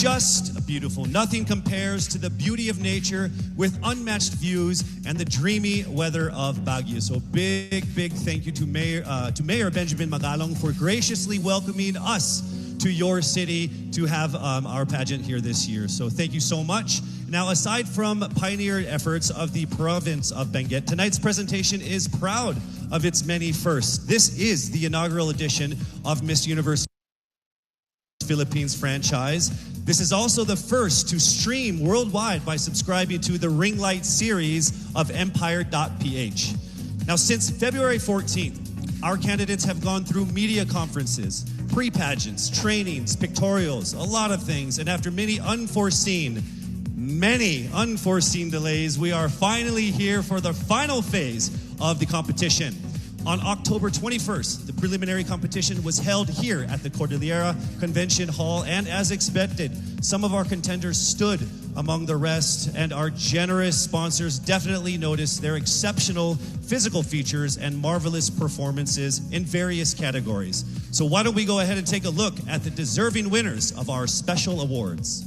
just beautiful. Nothing compares to the beauty of nature with unmatched views and the dreamy weather of Baguio. So big thank you to Mayor Benjamin Magalong for graciously welcoming us to your city to have our pageant here this year. So thank you so much. Now, aside from pioneer efforts of the province of Benguet, tonight's presentation is proud of its many firsts. This is the inaugural edition of Miss Universe Philippines franchise. This is also the first to stream worldwide by subscribing to the Ring Light series of Empire.ph. Now, since February 14th, our candidates have gone through media conferences, pre-pageants, trainings, pictorials, a lot of things, and after many unforeseen delays, we are finally here for the final phase of the competition. On October 21st, the preliminary competition was held here at the Cordillera Convention Hall, and as expected, some of our contenders stood among the rest, and our generous sponsors definitely noticed their exceptional physical features and marvelous performances in various categories. So why don't we go ahead and take a look at the deserving winners of our special awards.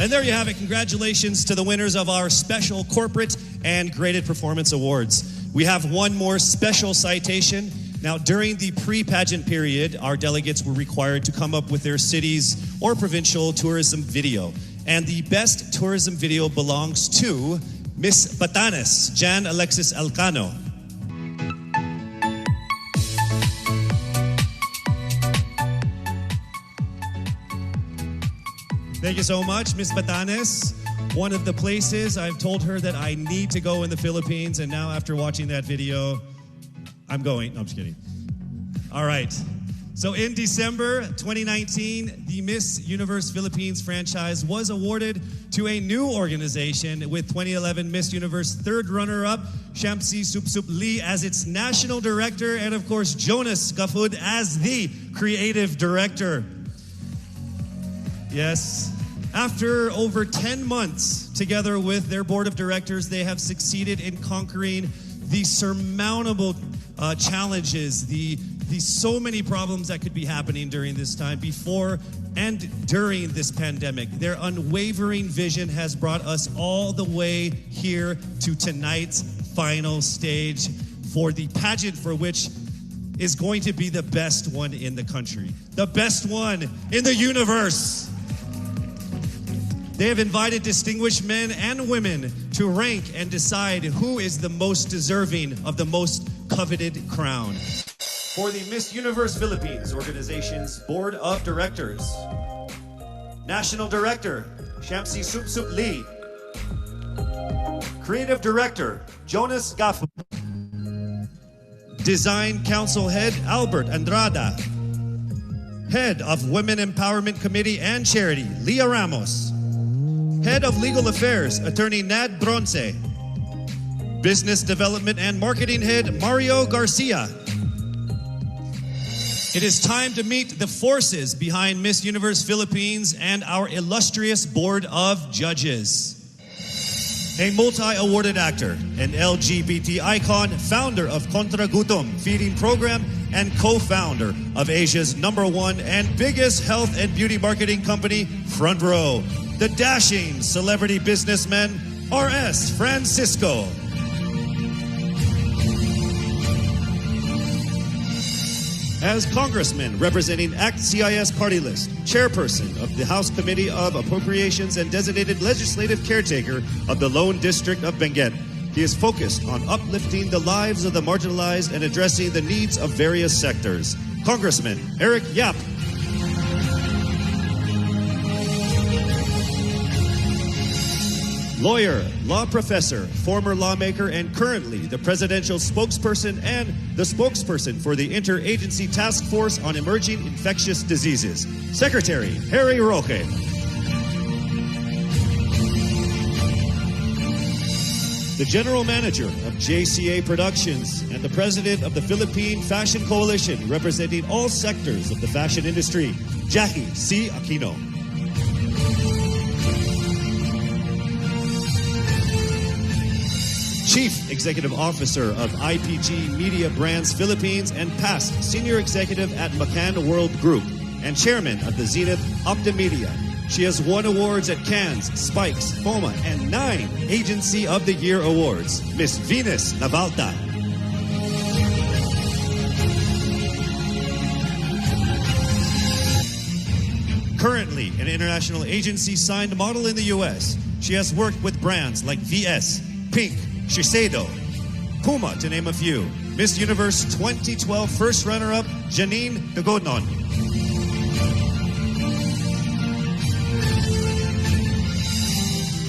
And there you have it. Congratulations to the winners of our special corporate and graded performance awards. We have one more special citation. Now, during the pre-pageant period, our delegates were required to come up with their city's or provincial tourism video. And the best tourism video belongs to Miss Batanes, Jan Alexis Alcano. Thank you so much, Miss Batanes. One of the places I've told her that I need to go in the Philippines, and now after watching that video, I'm going. No, I'm just kidding. All right. So in December 2019, the Miss Universe Philippines franchise was awarded to a new organization with 2011 Miss Universe third runner-up, Shamsi Supsup Lee as its national director, and of course, Jonas Gafud as the creative director. Yes. After over 10 months together with their board of directors, they have succeeded in conquering the surmountable challenges, the so many problems that could be happening during this time, before and during this pandemic. Their unwavering vision has brought us all the way here to tonight's final stage for the pageant for which is going to be the best one in the country, the best one in the universe. They have invited distinguished men and women to rank and decide who is the most deserving of the most coveted crown. For the Miss Universe Philippines organization's board of directors, National Director, Shamsi Supsup Lee. Creative Director, Jonas Gafud. Design Council Head, Albert Andrada. Head of Women Empowerment Committee and Charity, Leah Ramos. Head of Legal Affairs, Attorney Nad Bronce. Business Development and Marketing Head, Mario Garcia. It is time to meet the forces behind Miss Universe Philippines and our illustrious board of judges. A multi-awarded actor, an LGBT icon, founder of Kontra Gutom feeding program, and co-founder of Asia's #1 and biggest health and beauty marketing company, Front Row. The dashing celebrity businessman, R.S. Francisco. As Congressman representing ACT CIS Party List, Chairperson of the House Committee of Appropriations and designated legislative caretaker of the Lone District of Benguet, he is focused on uplifting the lives of the marginalized and addressing the needs of various sectors. Congressman Eric Yap. Lawyer, law professor, former lawmaker, and currently the presidential spokesperson and the spokesperson for the Interagency Task Force on Emerging Infectious Diseases, Secretary Harry Roque. The General Manager of JCA Productions and the President of the Philippine Fashion Coalition, representing all sectors of the fashion industry, Jackie C. Aquino. Chief Executive Officer of IPG Media Brands Philippines and past Senior Executive at McCann World Group and Chairman of the Zenith Optimedia. She has won awards at Cannes, Spikes, FOMA, and 9 Agency of the Year awards. Miss Venus Navalta. Currently an international agency signed model in the U.S., she has worked with brands like VS, Pink, Shiseido, Puma, to name a few. Miss Universe 2012 first runner-up, Janine Tugonon.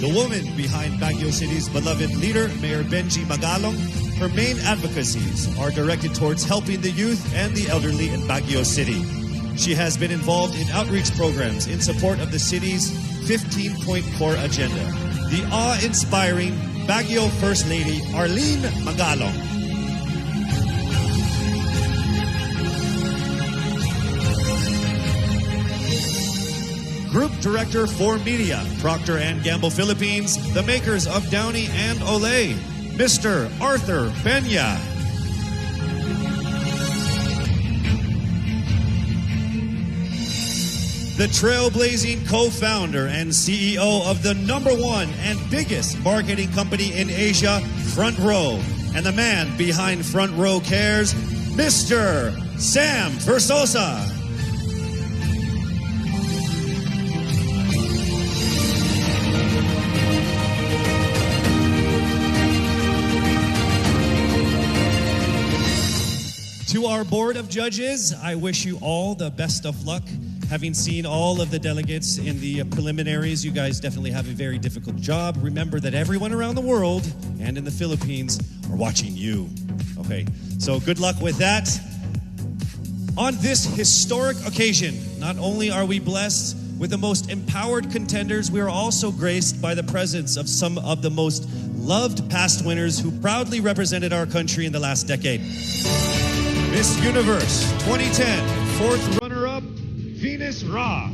The woman behind Baguio City's beloved leader, Mayor Benji Magalong, her main advocacies are directed towards helping the youth and the elderly in Baguio City. She has been involved in outreach programs in support of the city's 15-point core agenda. The awe-inspiring Baguio First Lady, Arlene Magalong. Group Director for Media, Procter & Gamble Philippines, the makers of Downy and Olay, Mr. Arthur Peña. The trailblazing co-founder and CEO of the #1 and biggest marketing company in Asia, Front Row. And the man behind Front Row Cares, Mr. Sam Versosa. To our board of judges, I wish you all the best of luck. Having seen all of the delegates in the preliminaries, you guys definitely have a very difficult job. Remember that everyone around the world and in the Philippines are watching you. Okay, so good luck with that. On this historic occasion, not only are we blessed with the most empowered contenders, we are also graced by the presence of some of the most loved past winners who proudly represented our country in the last decade. Miss Universe 2010, fourth runner-up, Venus Ra.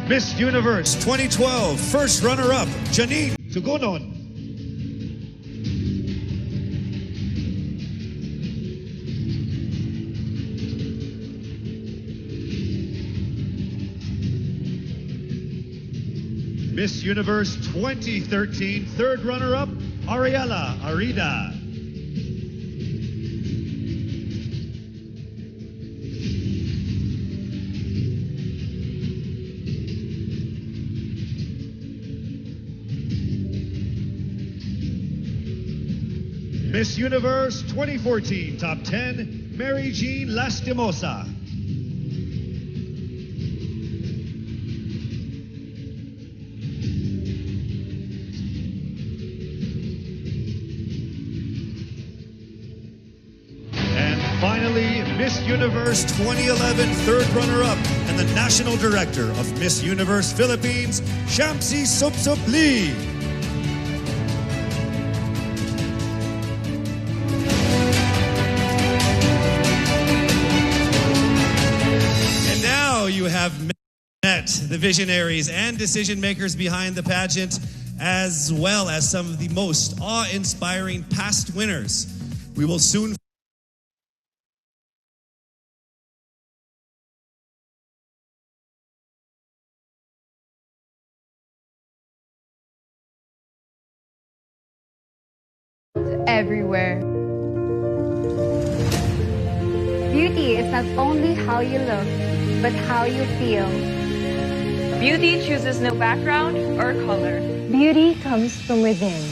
Miss Universe 2012, first runner-up, Janine Tugonon. Miss Universe 2013, third runner-up, Ariela Arida. Miss Universe 2014, top 10, Mary Jean Lastimosa. Finally, Miss Universe 2011 third runner-up and the National Director of Miss Universe Philippines, Shamsi Supsup Lee. And now you have met the visionaries and decision makers behind the pageant, as well as some of the most awe-inspiring past winners. We will soon everywhere. Beauty is not only how you look, but how you feel. Beauty chooses no background or color. Beauty comes from within.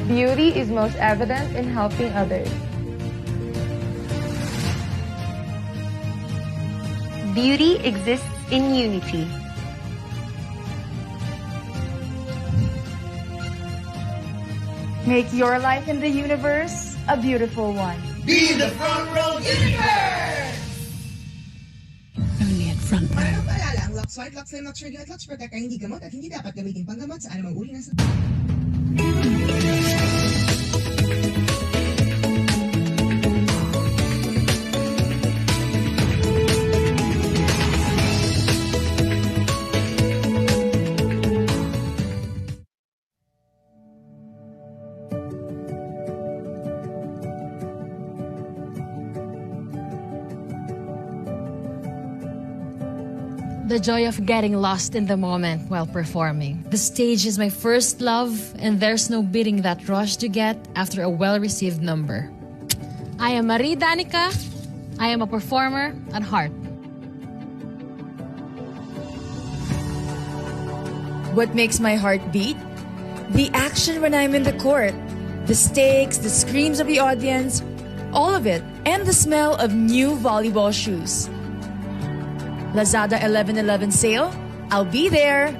Beauty is most evident in helping others. Beauty exists in unity. Make your life in the universe a beautiful one. Be the front row universe! Only at front row. Para paalala, ang Lux White, Lux Lime, Lux Radiant, at Lux Protect ay hindi gamot at hindi dapat gamitin panggamot sa anumang uri ng The joy of getting lost in the moment while performing. The stage is my first love, and there's no beating that rush to get after a well-received number. I am Marie Danica. I am a performer at heart. What makes my heart beat? The action when I'm in the court. The stakes, the screams of the audience, all of it. And the smell of new volleyball shoes. Lazada 11/11 sale, I'll be there.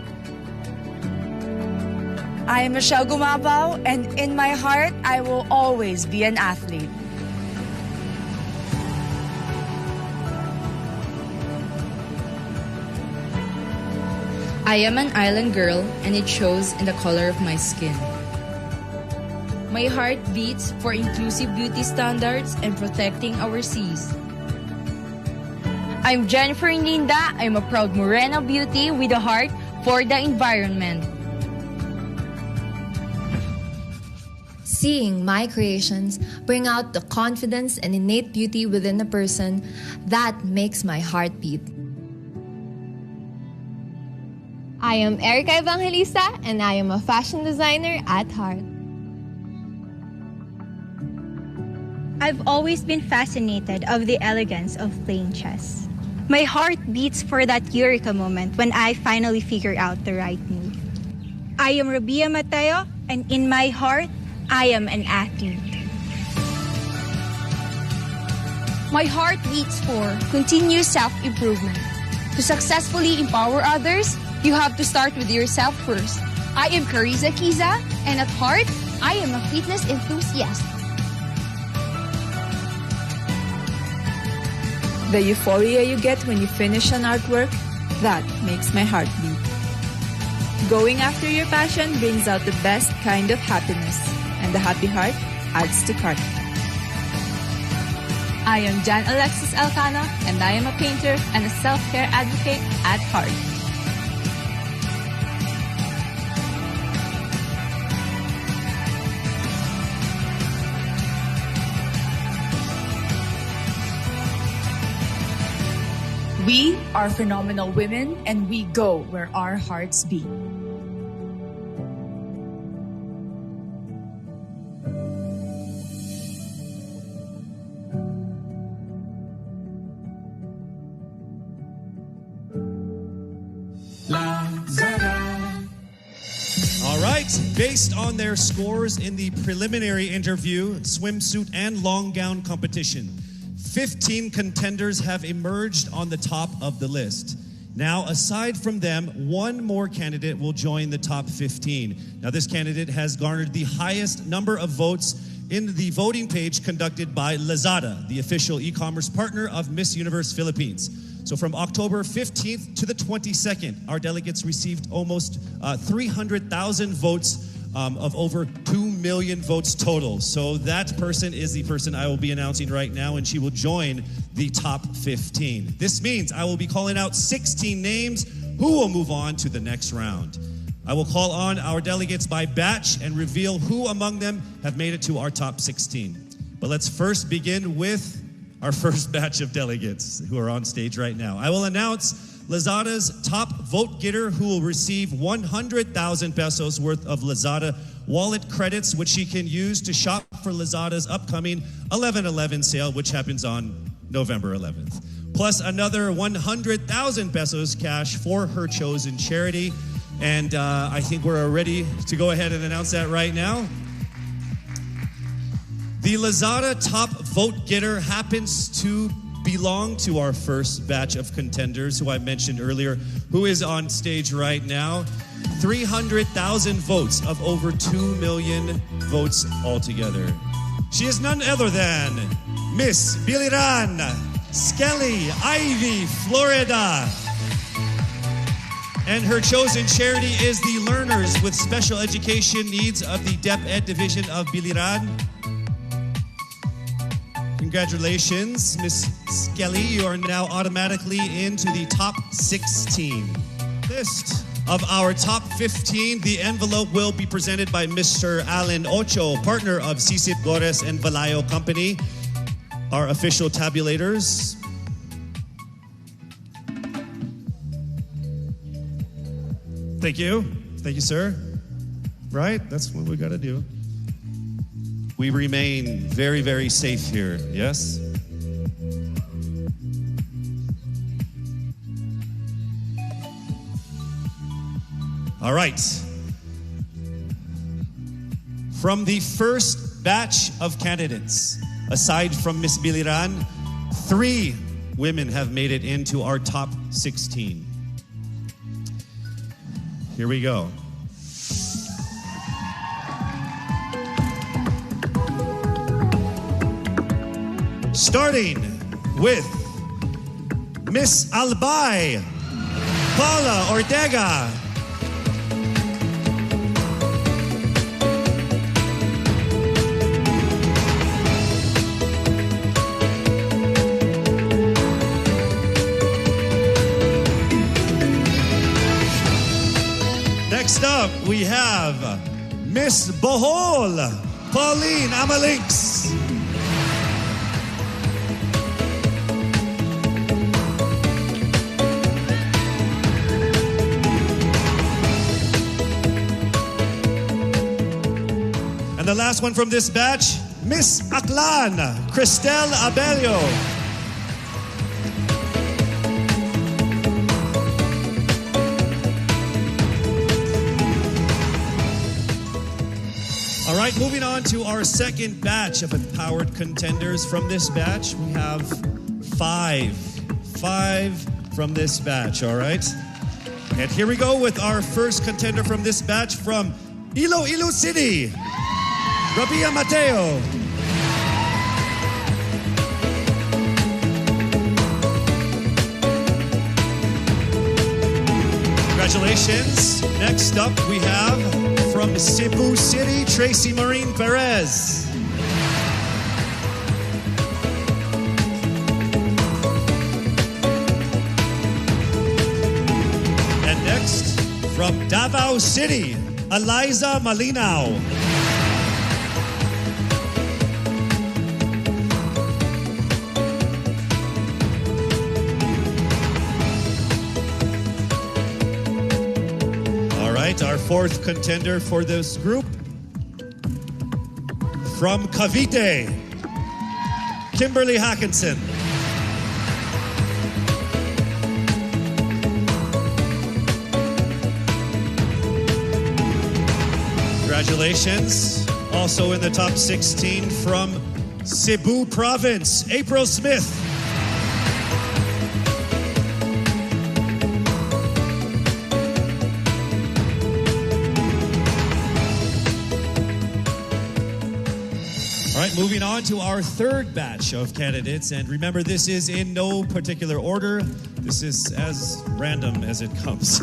I am Michelle Gumabao, and in my heart, I will always be an athlete. I am an island girl, and it shows in the color of my skin. My heart beats for inclusive beauty standards and protecting our seas. I'm Jennifer Linda. I'm a proud Morena beauty with a heart for the environment. Seeing my creations bring out the confidence and innate beauty within a person, that makes my heart beat. I am Erica Evangelista, and I am a fashion designer at heart. I've always been fascinated of the elegance of playing chess. My heart beats for that eureka moment when I finally figure out the right move. I am Rabia Mateo, and in my heart, I am an athlete. My heart beats for continuous self-improvement. To successfully empower others, you have to start with yourself first. I am Carissa Kiza, and at heart, I am a fitness enthusiast. The euphoria you get when you finish an artwork, that makes my heart beat. Going after your passion brings out the best kind of happiness, and the happy heart adds to cart. I am Jan Alexis Alcano, and I am a painter and a self-care advocate at heart. We are phenomenal women, and we go where our hearts beat. All right, based on their scores in the preliminary interview, swimsuit, and long gown competition, 15 contenders have emerged on the top of the list. Now, aside from them, one more candidate will join the top 15. Now, this candidate has garnered the highest number of votes in the voting page conducted by Lazada, the official e-commerce partner of Miss Universe Philippines. So from October 15th to the 22nd, our delegates received almost 300,000 votes of over 2 million votes total. So that person is the person I will be announcing right now, and she will join the top 15. This means I will be calling out 16 names who will move on to the next round. I will call on our delegates by batch and reveal who among them have made it to our top 16. But let's first begin with our first batch of delegates who are on stage right now. I will announce Lazada's top vote getter, who will receive 100,000 pesos worth of Lazada wallet credits, which she can use to shop for Lazada's upcoming 11/11 sale, which happens on November 11th. Plus another 100,000 pesos cash for her chosen charity. And I think we're ready to go ahead and announce that right now. The Lazada top vote getter happens to belong to our first batch of contenders who I mentioned earlier, who is on stage right now. 300,000 votes of over 2 million votes altogether. She is none other than Miss Biliran Skelly Ivy Florida. And her chosen charity is the Learners with Special Education Needs of the DepEd Division of Biliran. Congratulations, Miss Skelly. You are now automatically into the top 16. List of our top 15, the envelope will be presented by Mr. Alan Ocho, partner of Sisip Gores and Valayo Company, our official tabulators. Thank you. Thank you, sir. Right? That's what we got to do. We remain very, very safe here, yes? All right. From the first batch of candidates, aside from Miss Biliran, 3 women have made it into our top 16. Here we go. Starting with Miss Albay Paula Ortega. Next up, we have Miss Bohol Pauline Amalinks. And the last one from this batch, Miss Aklan, Cristel Abelio. All right, moving on to our second batch of empowered contenders. From this batch, we have 5 from this batch, all right? And here we go with our first contender from this batch from Iloilo City, Rabia Mateo. Congratulations. Next up, we have from Cebu City, Tracy Marine Perez. And next, from Davao City, Eliza Malinaw. Our fourth contender for this group, from Cavite, Kimberly Hackinson. Congratulations. Also in the top 16 from Cebu Province, April Smith. Moving on to our third batch of candidates, and remember, this is in no particular order. This is as random as it comes.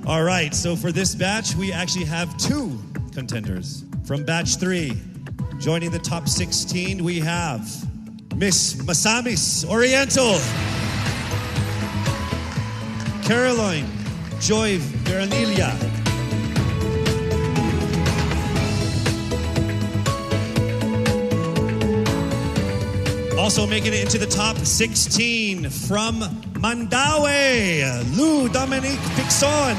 All right, so for this batch, we actually have 2 contenders. From batch 3, joining the top 16, we have Miss Masamis Oriental, Caroline Joy Veranilla. Also making it into the top 16 from Mandaue, Lou Dominique Pixon.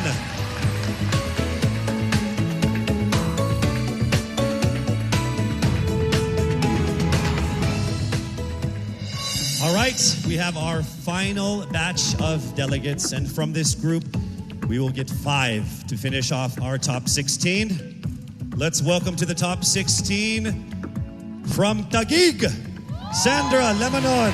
All right, we have our final batch of delegates, and from this group, we will get 5 to finish off our top 16. Let's welcome to the top 16 From Taguig, Sandra Lebanon.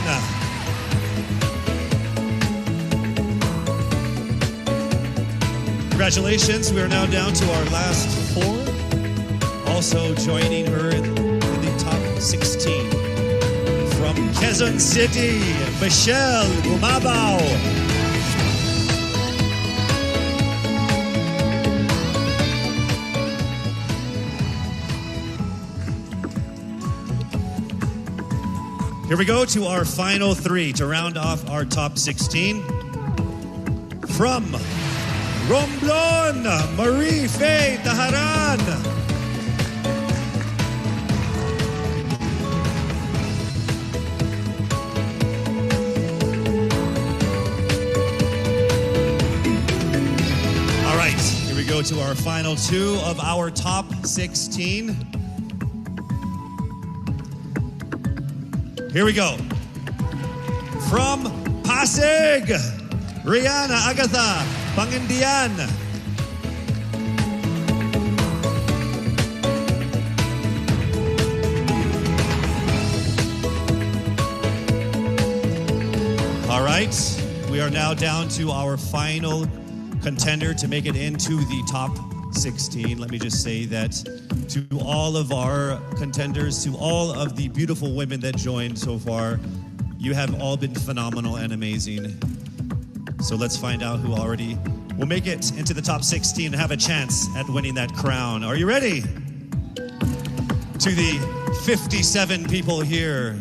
Congratulations, we are now down to our last 4. Also joining her in the top 16. From Quezon City, Michelle Gumabao. Here we go to our final 3 to round off our top 16. From Romblon, Marie Faye Taharan. All right, here we go to our final 2 of our top 16. Here we go. From Pasig, Rihanna Agatha Pangindian. All right, we are now down to our final contender to make it into the top 16. Let me just say that to all of our contenders, to all of the beautiful women that joined so far, you have all been phenomenal and amazing. So let's find out who already will make it into the top 16 and have a chance at winning that crown. Are you ready? To the 57 people here.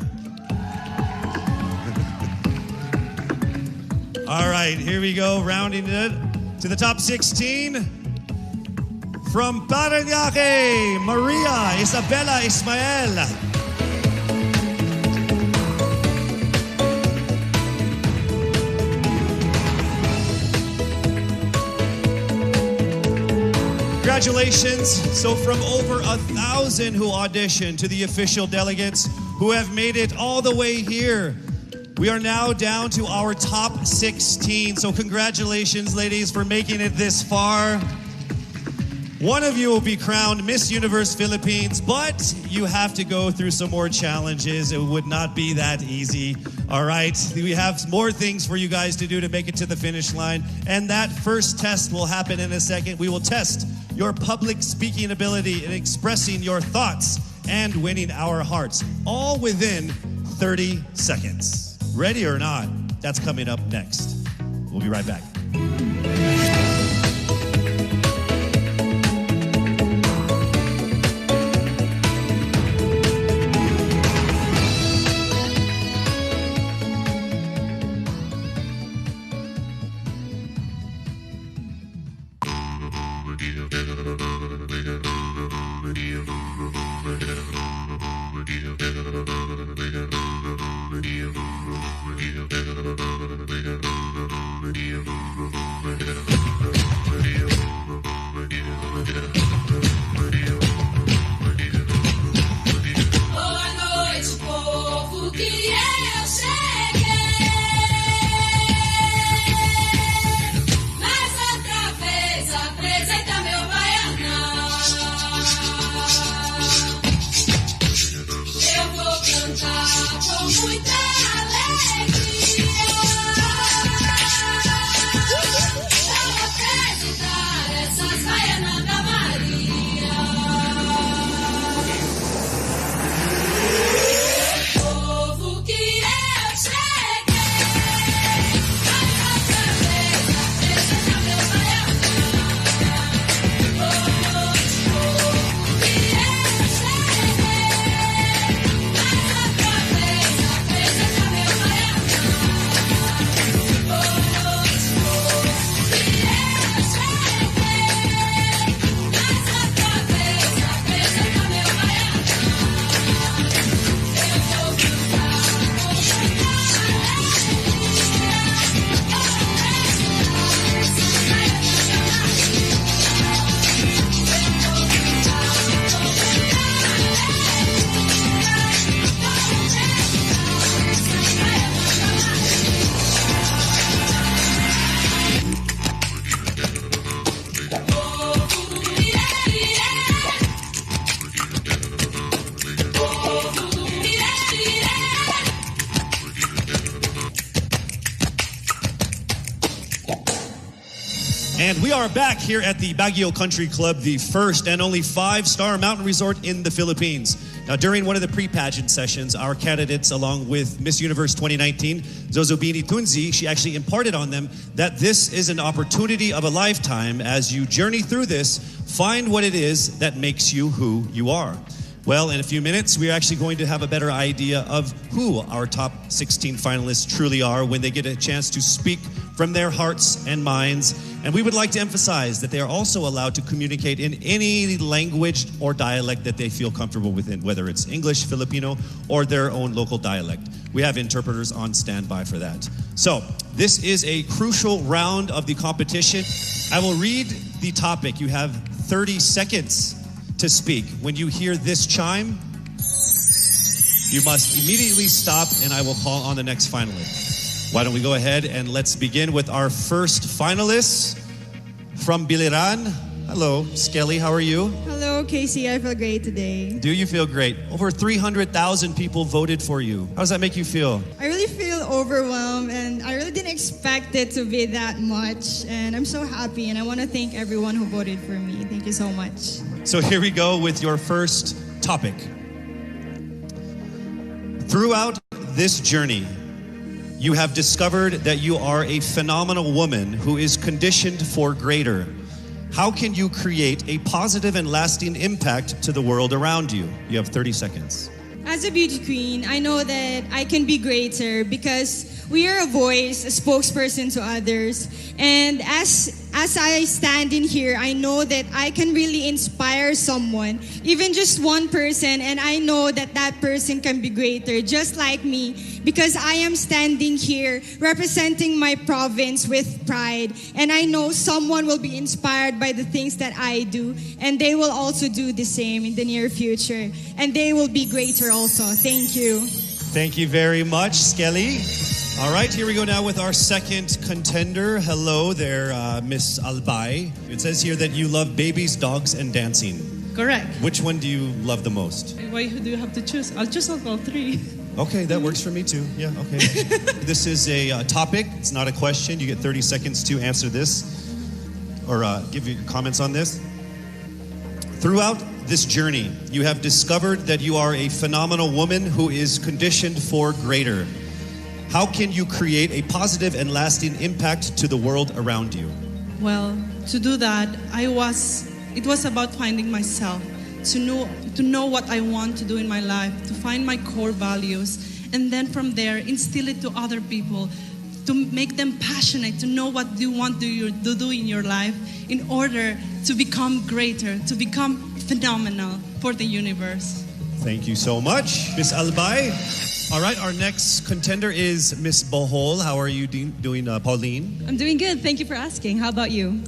All right, here we go, rounding it to the top 16. From Parañaque, Maria Isabella Ismael. Congratulations. So from over 1,000 who auditioned to the official delegates who have made it all the way here, we are now down to our top 16. So congratulations, ladies, for making it this far. One of you will be crowned Miss Universe Philippines, but you have to go through some more challenges. It would not be that easy. All right, we have more things for you guys to do to make it to the finish line. And that first test will happen in a second. We will test your public speaking ability and expressing your thoughts and winning our hearts, all within 30 seconds. Ready or not? That's coming up next. We'll be right back. And we are back here at the Baguio Country Club, the first and only 5-star mountain resort in the Philippines. Now, during one of the pre-pageant sessions, our candidates, along with Miss Universe 2019, Zozobini Tunzi, she actually imparted on them that this is an opportunity of a lifetime. As you journey through this, find what it is that makes you who you are. Well, in a few minutes, we're actually going to have a better idea of who our top 16 finalists truly are when they get a chance to speak from their hearts and minds. And we would like to emphasize that they are also allowed to communicate in any language or dialect that they feel comfortable within, whether it's English, Filipino, or their own local dialect. We have interpreters on standby for that. So, this is a crucial round of the competition. I will read the topic. You have 30 seconds to speak. When you hear this chime, you must immediately stop and I will call on the next finalist. Why don't we go ahead and let's begin with our first finalist from Biliran. Hello, Skelly, how are you? Hello, Casey, I feel great today. Do you feel great? Over 300,000 people voted for you. How does that make you feel? I really feel overwhelmed and I really didn't expect it to be that much. And I'm so happy and I want to thank everyone who voted for me. Thank you so much. So here we go with your first topic. Throughout this journey, you have discovered that you are a phenomenal woman who is conditioned for greater. How can you create a positive and lasting impact to the world around you? You have 30 seconds. As a beauty queen, I know that I can be greater because we are a voice, a spokesperson to others. And as I stand in here, I know that I can really inspire someone, even just one person, and I know that that person can be greater, just like me, because I am standing here representing my province with pride. And I know someone will be inspired by the things that I do, and they will also do the same in the near future. And they will be greater also. Thank you. Thank you very much, Skelly. All right, here we go now with our second contender. Hello there, Miss Albay. It says here that you love babies, dogs, and dancing. Correct. Which one do you love the most? Why do you have to choose? I'll choose all three. Okay, that works for me too. Yeah, okay. This is a topic. It's not a question. You get 30 seconds to answer this or give your comments on this. Throughout this journey, you have discovered that you are a phenomenal woman who is conditioned for greater. How can you create a positive and lasting impact to the world around you? Well, to do that, it was about finding myself, to know what I want to do in my life, to find my core values, and then from there, instill it to other people, to make them passionate, to know what you want to do in your life in order to become greater, to become phenomenal for the universe. Thank you so much, Miss Albay. All right, our next contender is Miss Bohol. How are you doing, Pauline? I'm doing good. Thank you for asking. How about you?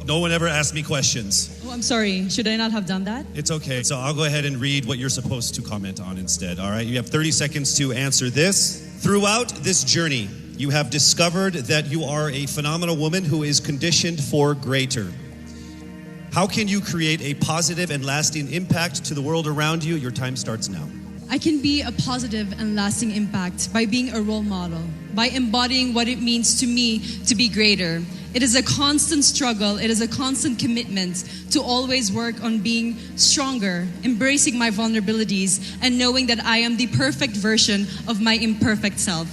No one ever asked me questions. Oh, I'm sorry. Should I not have done that? It's okay. So I'll go ahead and read what you're supposed to comment on instead. All right, you have 30 seconds to answer this. Throughout this journey, you have discovered that you are a phenomenal woman who is conditioned for greater. How can you create a positive and lasting impact to the world around you? Your time starts now. I can be a positive and lasting impact by being a role model, by embodying what it means to me to be greater. It is a constant struggle. It is a constant commitment to always work on being stronger, embracing my vulnerabilities, and knowing that I am the perfect version of my imperfect self,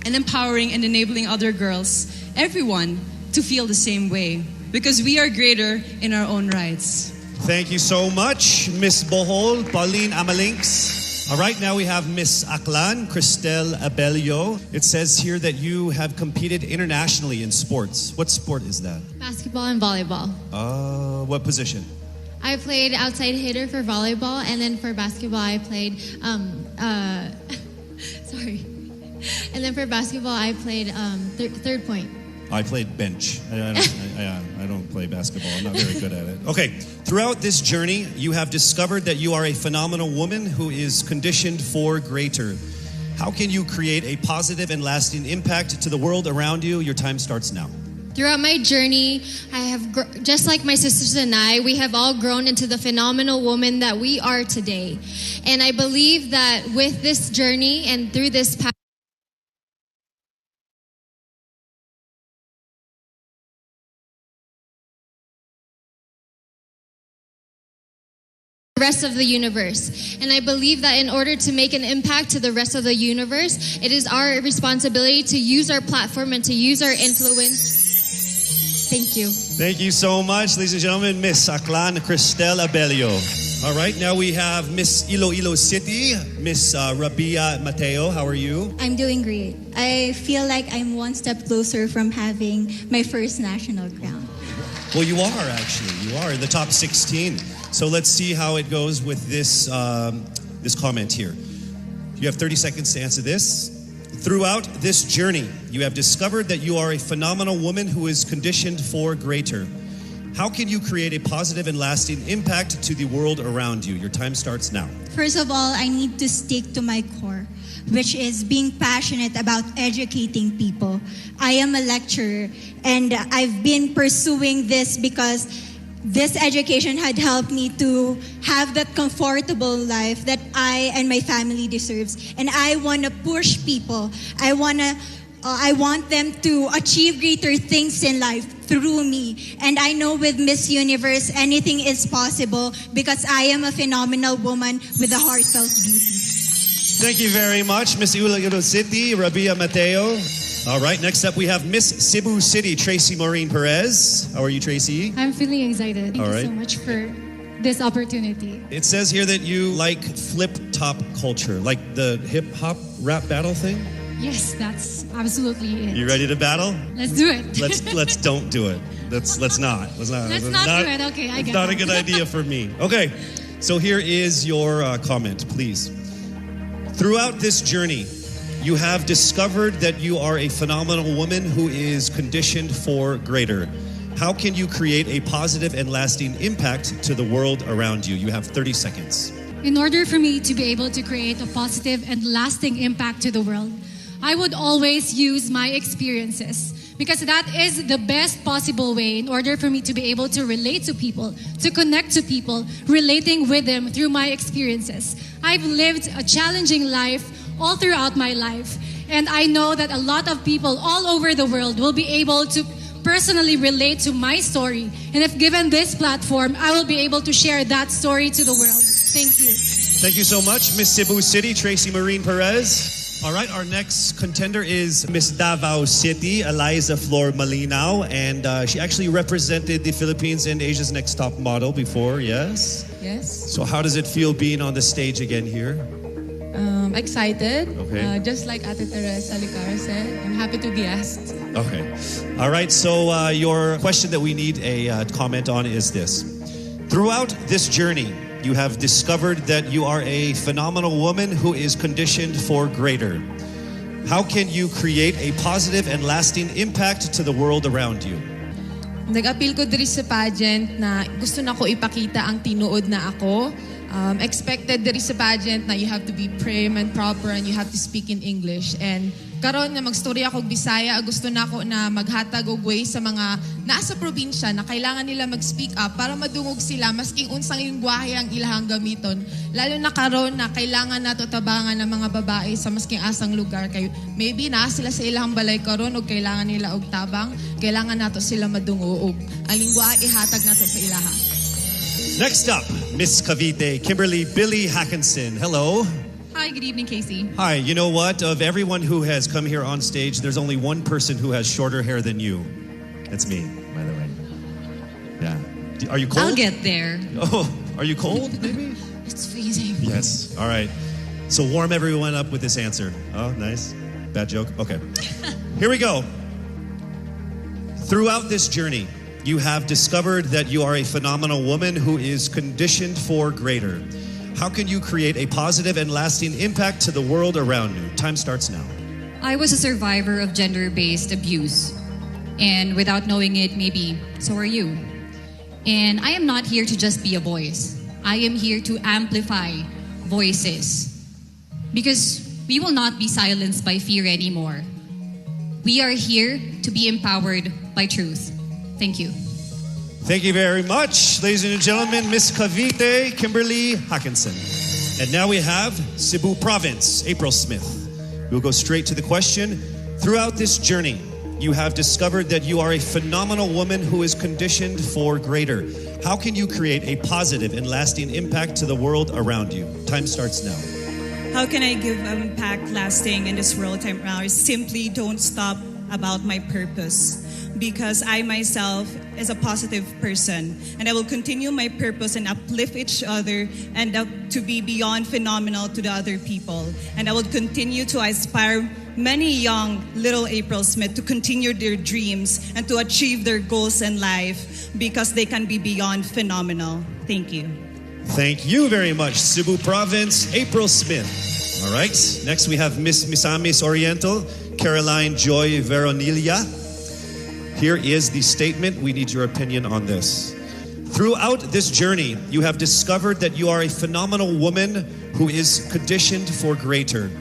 and empowering and enabling other girls, everyone, to feel the same way, because we are greater in our own rights. Thank you so much, Miss Bohol, Pauline Amalinks. All right, now we have Miss Aklan, Cristel Abelio. It says here that you have competed internationally in sports. What sport is that? Basketball and volleyball. What position? I played outside hitter for volleyball, and then for basketball I played, sorry. And then for basketball I played third point. I played bench. I don't play basketball. I'm not very good at it. Okay, throughout this journey, you have discovered that you are a phenomenal woman who is conditioned for greater. How can you create a positive and lasting impact to the world around you? Your time starts now. Throughout my journey, I have, just like my sisters and I, we have all grown into the phenomenal woman that we are today. And I believe that with this journey and through this path, rest of the universe. And I believe that in order to make an impact to the rest of the universe, it is our responsibility to use our platform and to use our influence. Thank you. Thank you so much, ladies and gentlemen, Miss Aklan Cristel Abelio. All right, now we have Miss Iloilo City, Miss Rabia Mateo. How are you? I'm doing great. I feel like I'm one step closer from having my first national crown. Well, you are actually. You are in the top 16. So let's see how it goes with this this comment here. You have 30 seconds to answer this. Throughout this journey, you have discovered that you are a phenomenal woman who is conditioned for greater. How can you create a positive and lasting impact to the world around you? Your time starts now. First of all, I need to stick to my core, which is being passionate about educating people. I am a lecturer, and I've been pursuing this because this education had helped me to have that comfortable life that I and my family deserves. And I want to push people. I want them to achieve greater things in life through me. And I know with Miss Universe, anything is possible because I am a phenomenal woman with a heartfelt beauty. Thank you very much, Miss Iloilo City, Rabia Mateo. All right, next up we have Miss Cebu City, Tracy Maureen Perez. How are you, Tracy? I'm feeling excited. Thank All you right. so much for this opportunity. It says here that you like flip-top culture, like the hip-hop rap battle thing. Yes, that's absolutely it. You ready to battle? Let's do it. Let's don't do it. Let's not. Let's not do it. Okay, I It's get not it. a good idea for me. Okay, so here is your comment, please. Throughout this journey, you have discovered that you are a phenomenal woman who is conditioned for greater. How can you create a positive and lasting impact to the world around you? You have 30 seconds. In order for me to be able to create a positive and lasting impact to the world, I would always use my experiences because that is the best possible way in order for me to be able to relate to people, to connect to people, relating with them through my experiences. I've lived a challenging life all throughout my life, and I know that a lot of people all over the world will be able to personally relate to my story. And if given this platform, I will be able to share that story to the world. Thank you. Thank you so much, Miss Cebu City, Tracy Maureen Perez. All right, our next contender is Miss Davao City, Eliza Flor Malinao, and she actually represented the Philippines in Asia's Next Top Model before, yes? Yes. So how does it feel being on the stage again here? Excited. Okay. Just like Ate Teresa Alicara said, I'm happy to be asked. Okay. All right, so your question that we need a comment on is this. Throughout this journey, you have discovered that you are a phenomenal woman who is conditioned for greater. How can you create a positive and lasting impact to the world around you? Nag-appeal ko diri sa pageant na gusto na ko ipakita ang tinuod na ako. Expected diri sa pageant na you have to be prim and proper and you have to speak in English. And karon na mag-story ako Bisaya, gusto na ko na maghatag og way sa mga nasa probinsya na kailangan nila mag-speak up para madungog sila masking unsang lingwahe ang ilahang gamiton. Lalo na karon na kailangan nato tabangan ng mga babae sa masking asang lugar kay maybe na sila sa ilahang balay karon og kailangan nila og tabang, kailangan nato sila madungog og ang lingwahe ihatag nato sa ilaha. Next up, Miss Cavite, Kimberly Billy Hackinson. Hello. Hi, good evening, Casey. Hi, you know what? Of everyone who has come here on stage, there's only one person who has shorter hair than you. That's me, by the way. Yeah. Are you cold? I'll get there. Oh, are you cold, maybe? It's freezing. Yes. All right. So warm everyone up with this answer. Oh, nice. Bad joke? Okay. Here we go. Throughout this journey, you have discovered that you are a phenomenal woman who is conditioned for greater. How can you create a positive and lasting impact to the world around you? Time starts now. I was a survivor of gender-based abuse. And without knowing it, maybe so are you. And I am not here to just be a voice. I am here to amplify voices. Because we will not be silenced by fear anymore. We are here to be empowered by truth. Thank you. Thank you very much, ladies and gentlemen, Miss Cavite, Kimberly Hackinson. And now we have Cebu Province, April Smith. We'll go straight to the question. Throughout this journey, you have discovered that you are a phenomenal woman who is conditioned for greater. How can you create a positive and lasting impact to the world around you? Time starts now. How can I give impact lasting in this world time now? Simply don't stop about my purpose, because I myself is a positive person, and I will continue my purpose and uplift each other and to be beyond phenomenal to the other people. And I will continue to inspire many young little April Smith to continue their dreams and to achieve their goals in life, because they can be beyond phenomenal. Thank you. Thank you very much, Cebu Province, April Smith. All right, next we have Miss Misamis Oriental, Caroline Joy Veronilla. Here is the statement. We need your opinion on this. Throughout this journey, you have discovered that you are a phenomenal woman who is conditioned for greater.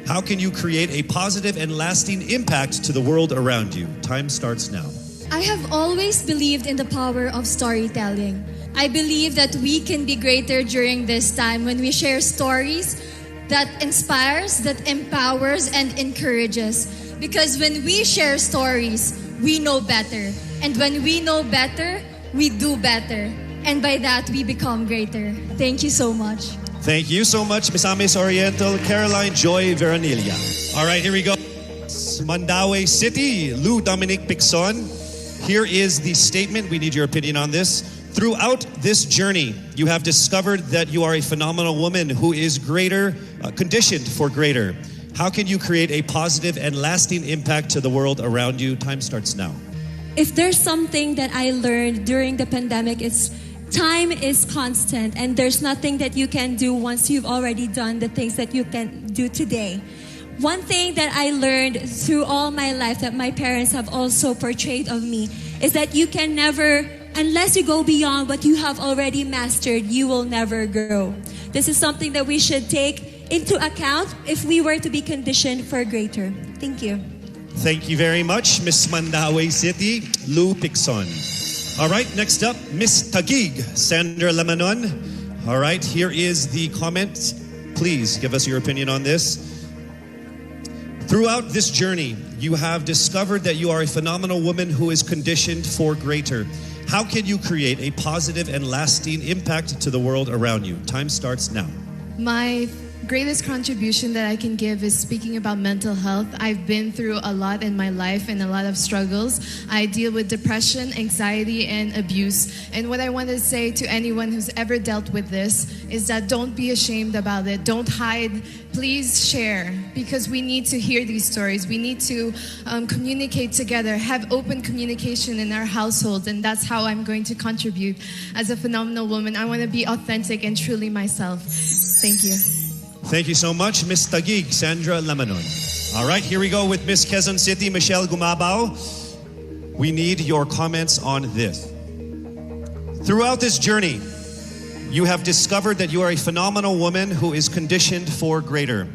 How can you create a positive and lasting impact to the world around you? Time starts now. I have always believed in the power of storytelling. I believe that we can be greater during this time when we share stories that inspires, that empowers, and encourages. Because when we share stories, we know better. And when we know better, we do better. And by that, we become greater. Thank you so much. Thank you so much, Misamis Oriental, Caroline Joy Veronilla. All right, here we go. Mandaue City, Lou Dominic Pixon. Here is the statement. We need your opinion on this. Throughout this journey, you have discovered that you are a phenomenal woman who is greater, conditioned for greater. How can you create a positive and lasting impact to the world around you? Time starts now. If there's something that I learned during the pandemic, it's time is constant, and there's nothing that you can do once you've already done the things that you can do today. One thing that I learned through all my life that my parents have also portrayed of me is that you can never, unless you go beyond what you have already mastered, you will never grow. This is something that we should take into account if we were to be conditioned for greater. Thank you. Thank you very much, Miss Mandaue City, Lou Pixon. All right, next up, Miss Taguig, Sandra Lamanon. All right, here is the comment. Please give us your opinion on this. Throughout this journey, you have discovered that you are a phenomenal woman who is conditioned for greater. How can you create a positive and lasting impact to the world around you? Time starts now. My greatest contribution that I can give is speaking about mental health. I've been through a lot in my life and a lot of struggles. I deal with depression, anxiety, and abuse. And what I want to say to anyone who's ever dealt with this is that don't be ashamed about it. Don't hide. Please share, because we need to hear these stories. We need to communicate together, have open communication in our households, and that's how I'm going to contribute as a phenomenal woman. I want to be authentic and truly myself. Thank you. Thank you so much, Miss Taguig, Sandra Lamanon. All right, here we go with Miss Quezon City, Michelle Gumabao. We need your comments on this. Throughout this journey, you have discovered that you are a phenomenal woman who is conditioned for greater.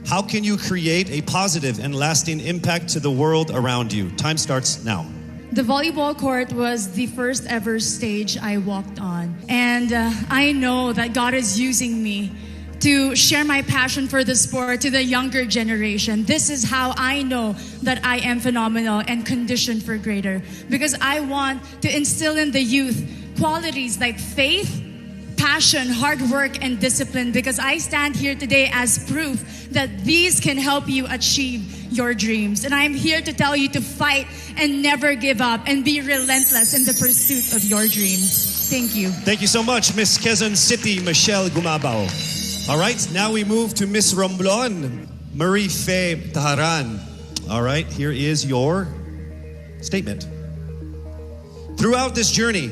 How can you create a positive and lasting impact to the world around you? Time starts now. The volleyball court was the first ever stage I walked on. And I know that God is using me to share my passion for the sport to the younger generation. This is how I know that I am phenomenal and conditioned for greater. Because I want to instill in the youth qualities like faith, passion, hard work, and discipline, because I stand here today as proof that these can help you achieve your dreams. And I'm here to tell you to fight and never give up and be relentless in the pursuit of your dreams. Thank you. Thank you so much, Miss Quezon City, Michelle Gumabao. All right, now we move to Miss Romblon, Marie Faye Taharan. All right, here is your statement. Throughout this journey,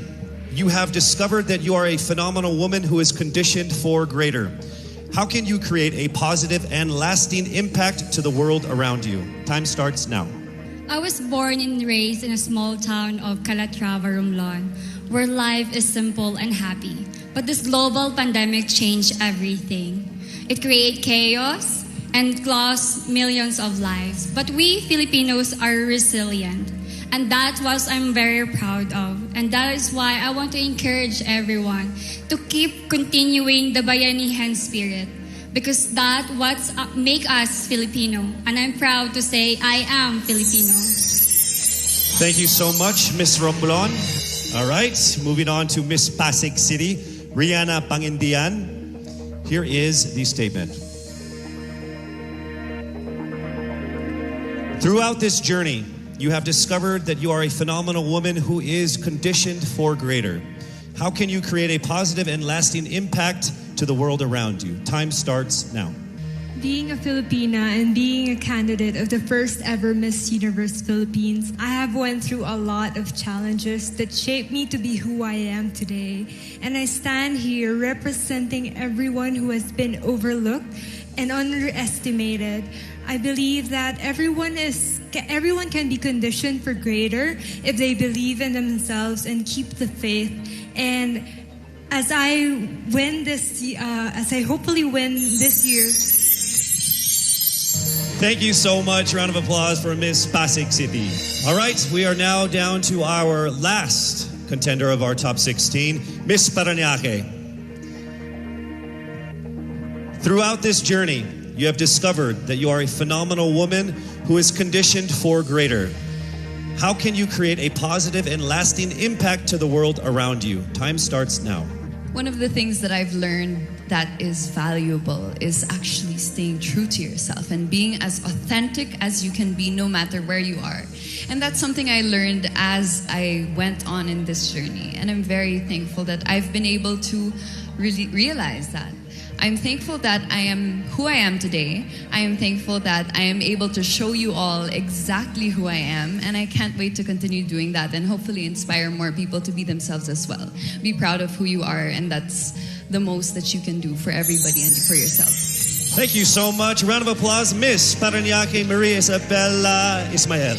you have discovered that you are a phenomenal woman who is conditioned for greater. How can you create a positive and lasting impact to the world around you? Time starts now. I was born and raised in a small town of Calatrava, Romblon, where life is simple and happy. But this global pandemic changed everything. It created chaos and lost millions of lives. But we Filipinos are resilient. And that's what I'm very proud of. And that is why I want to encourage everyone to keep continuing the Bayanihan spirit. Because that's what makes us Filipino. And I'm proud to say I am Filipino. Thank you so much, Miss Romblon. All right, moving on to Miss Pasig City, Rihanna Pangindian. Here is the statement. Throughout this journey, you have discovered that you are a phenomenal woman who is conditioned for greater. How can you create a positive and lasting impact to the world around you? Time starts now. Being a Filipina and being a candidate of the first ever Miss Universe Philippines, I have went through a lot of challenges that shaped me to be who I am today. And I stand here representing everyone who has been overlooked and underestimated. I believe that everyone can be conditioned for greater if they believe in themselves and keep the faith. And as I hopefully win this year. Thank you so much. Round of applause for Miss Pasig City. All right, we are now down to our last contender of our top 16, Miss Parañaque. Throughout this journey, you have discovered that you are a phenomenal woman who is conditioned for greater. How can you create a positive and lasting impact to the world around you? Time starts now. One of the things that I've learned that is valuable is actually staying true to yourself and being as authentic as you can be no matter where you are. And that's something I learned as I went on in this journey. And I'm very thankful that I've been able to really realize that. I'm thankful that I am who I am today. I am thankful that I am able to show you all exactly who I am, and I can't wait to continue doing that and hopefully inspire more people to be themselves as well. Be proud of who you are, and that's the most that you can do for everybody and for yourself. Thank you so much. Round of applause, Miss Parañaque Maria Isabella Ismael.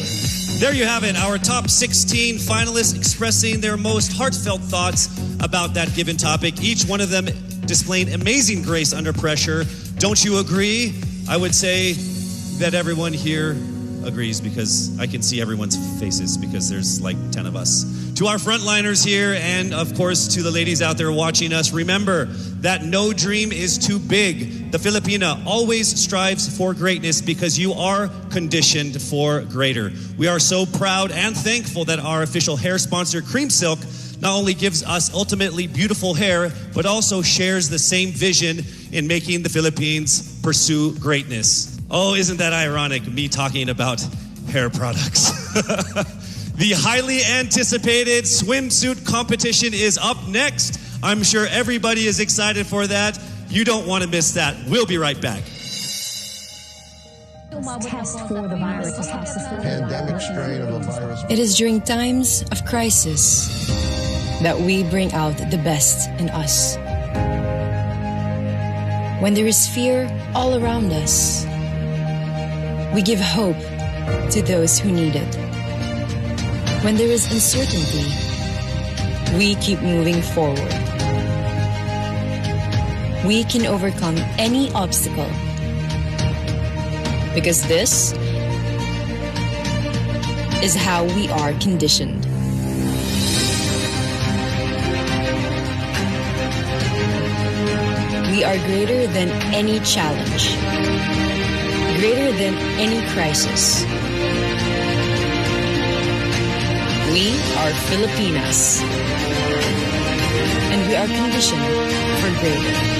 There you have it, our top 16 finalists expressing their most heartfelt thoughts about that given topic. Each one of them displaying amazing grace under pressure. Don't you agree? I would say that everyone here agrees because I can see everyone's faces because there's like 10 of us. To our frontliners here and of course to the ladies out there watching us, remember that no dream is too big. The Filipina always strives for greatness because you are conditioned for greater. We are so proud and thankful that our official hair sponsor, Cream Silk, not only gives us ultimately beautiful hair, but also shares the same vision in making the Philippines pursue greatness. Oh, isn't that ironic, me talking about hair products? The highly anticipated swimsuit competition is up next. I'm sure everybody is excited for that. You don't want to miss that. We'll be right back. Test for the virus. Pandemic strain of the virus. It is during times of crisis that we bring out the best in us. When there is fear all around us, we give hope to those who need it. When there is uncertainty, we keep moving forward. We can overcome any obstacle because this is how we are conditioned. We are greater than any challenge, greater than any crisis. We are Filipinas, and we are conditioned for greater.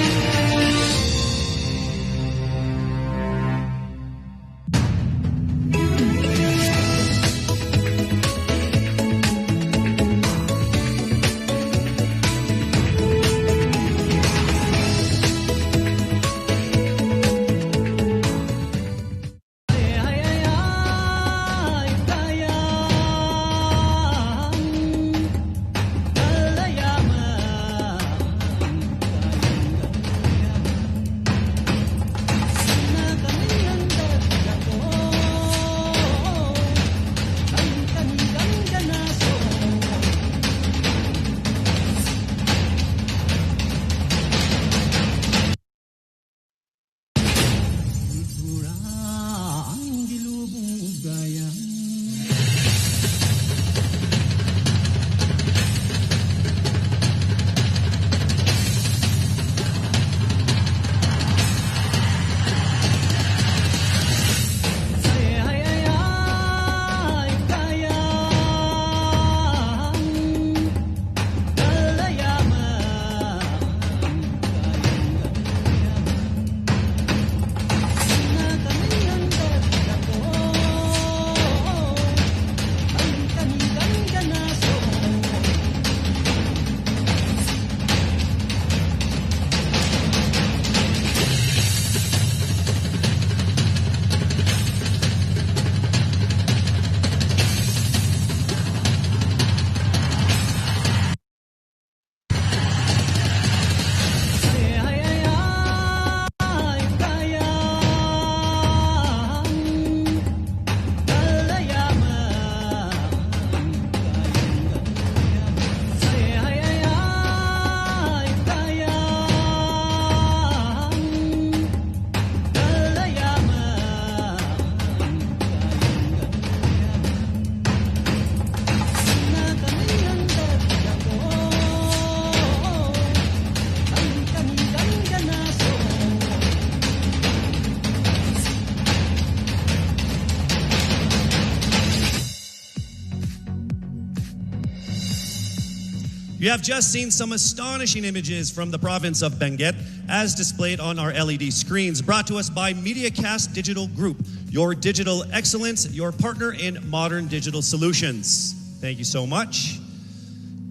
You have just seen some astonishing images from the province of Benguet as displayed on our LED screens, brought to us by MediaCast Digital Group, your digital excellence, your partner in modern digital solutions. Thank you so much.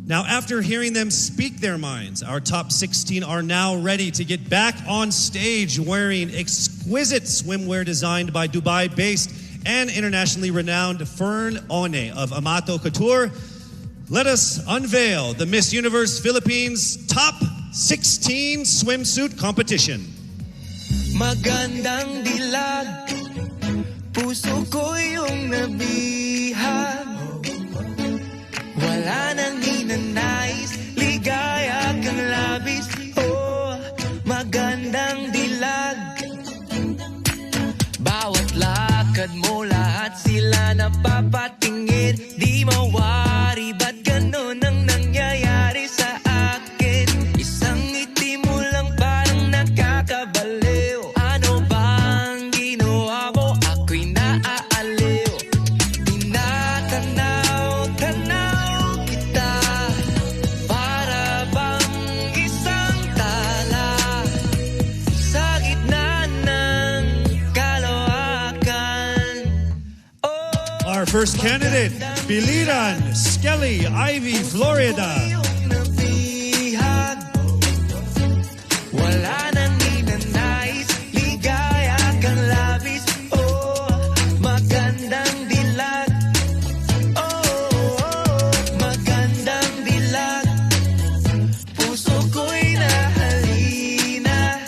Now, after hearing them speak their minds, our top 16 are now ready to get back on stage wearing exquisite swimwear designed by Dubai-based and internationally renowned Fern One of Amato Couture. Let us unveil the Miss Universe Philippines Top 16 Swimsuit Competition. Magandang dilag, puso ko yung nabihag. Wala nang ninanais, ligaya kang labis. Oh, magandang dilag. Bawat lakad mo, lahat sila napapatingin. Di mawari, ba't ganun ang nangyayari sa akin? Isang ngiti mo lang parang nakakabaliw. Ano bang ginawa mo? Ako'y naaaliw. Tinatanaw kita, para bang isang tala sa gitna ng kalawakan. Our first candidate, Biliran Skelly Ivy Florida. Wala nang ninanais, ligaya kang labis. Oh, magandang dilag. Oh, magandang dilag. Puso ko'y nahalina.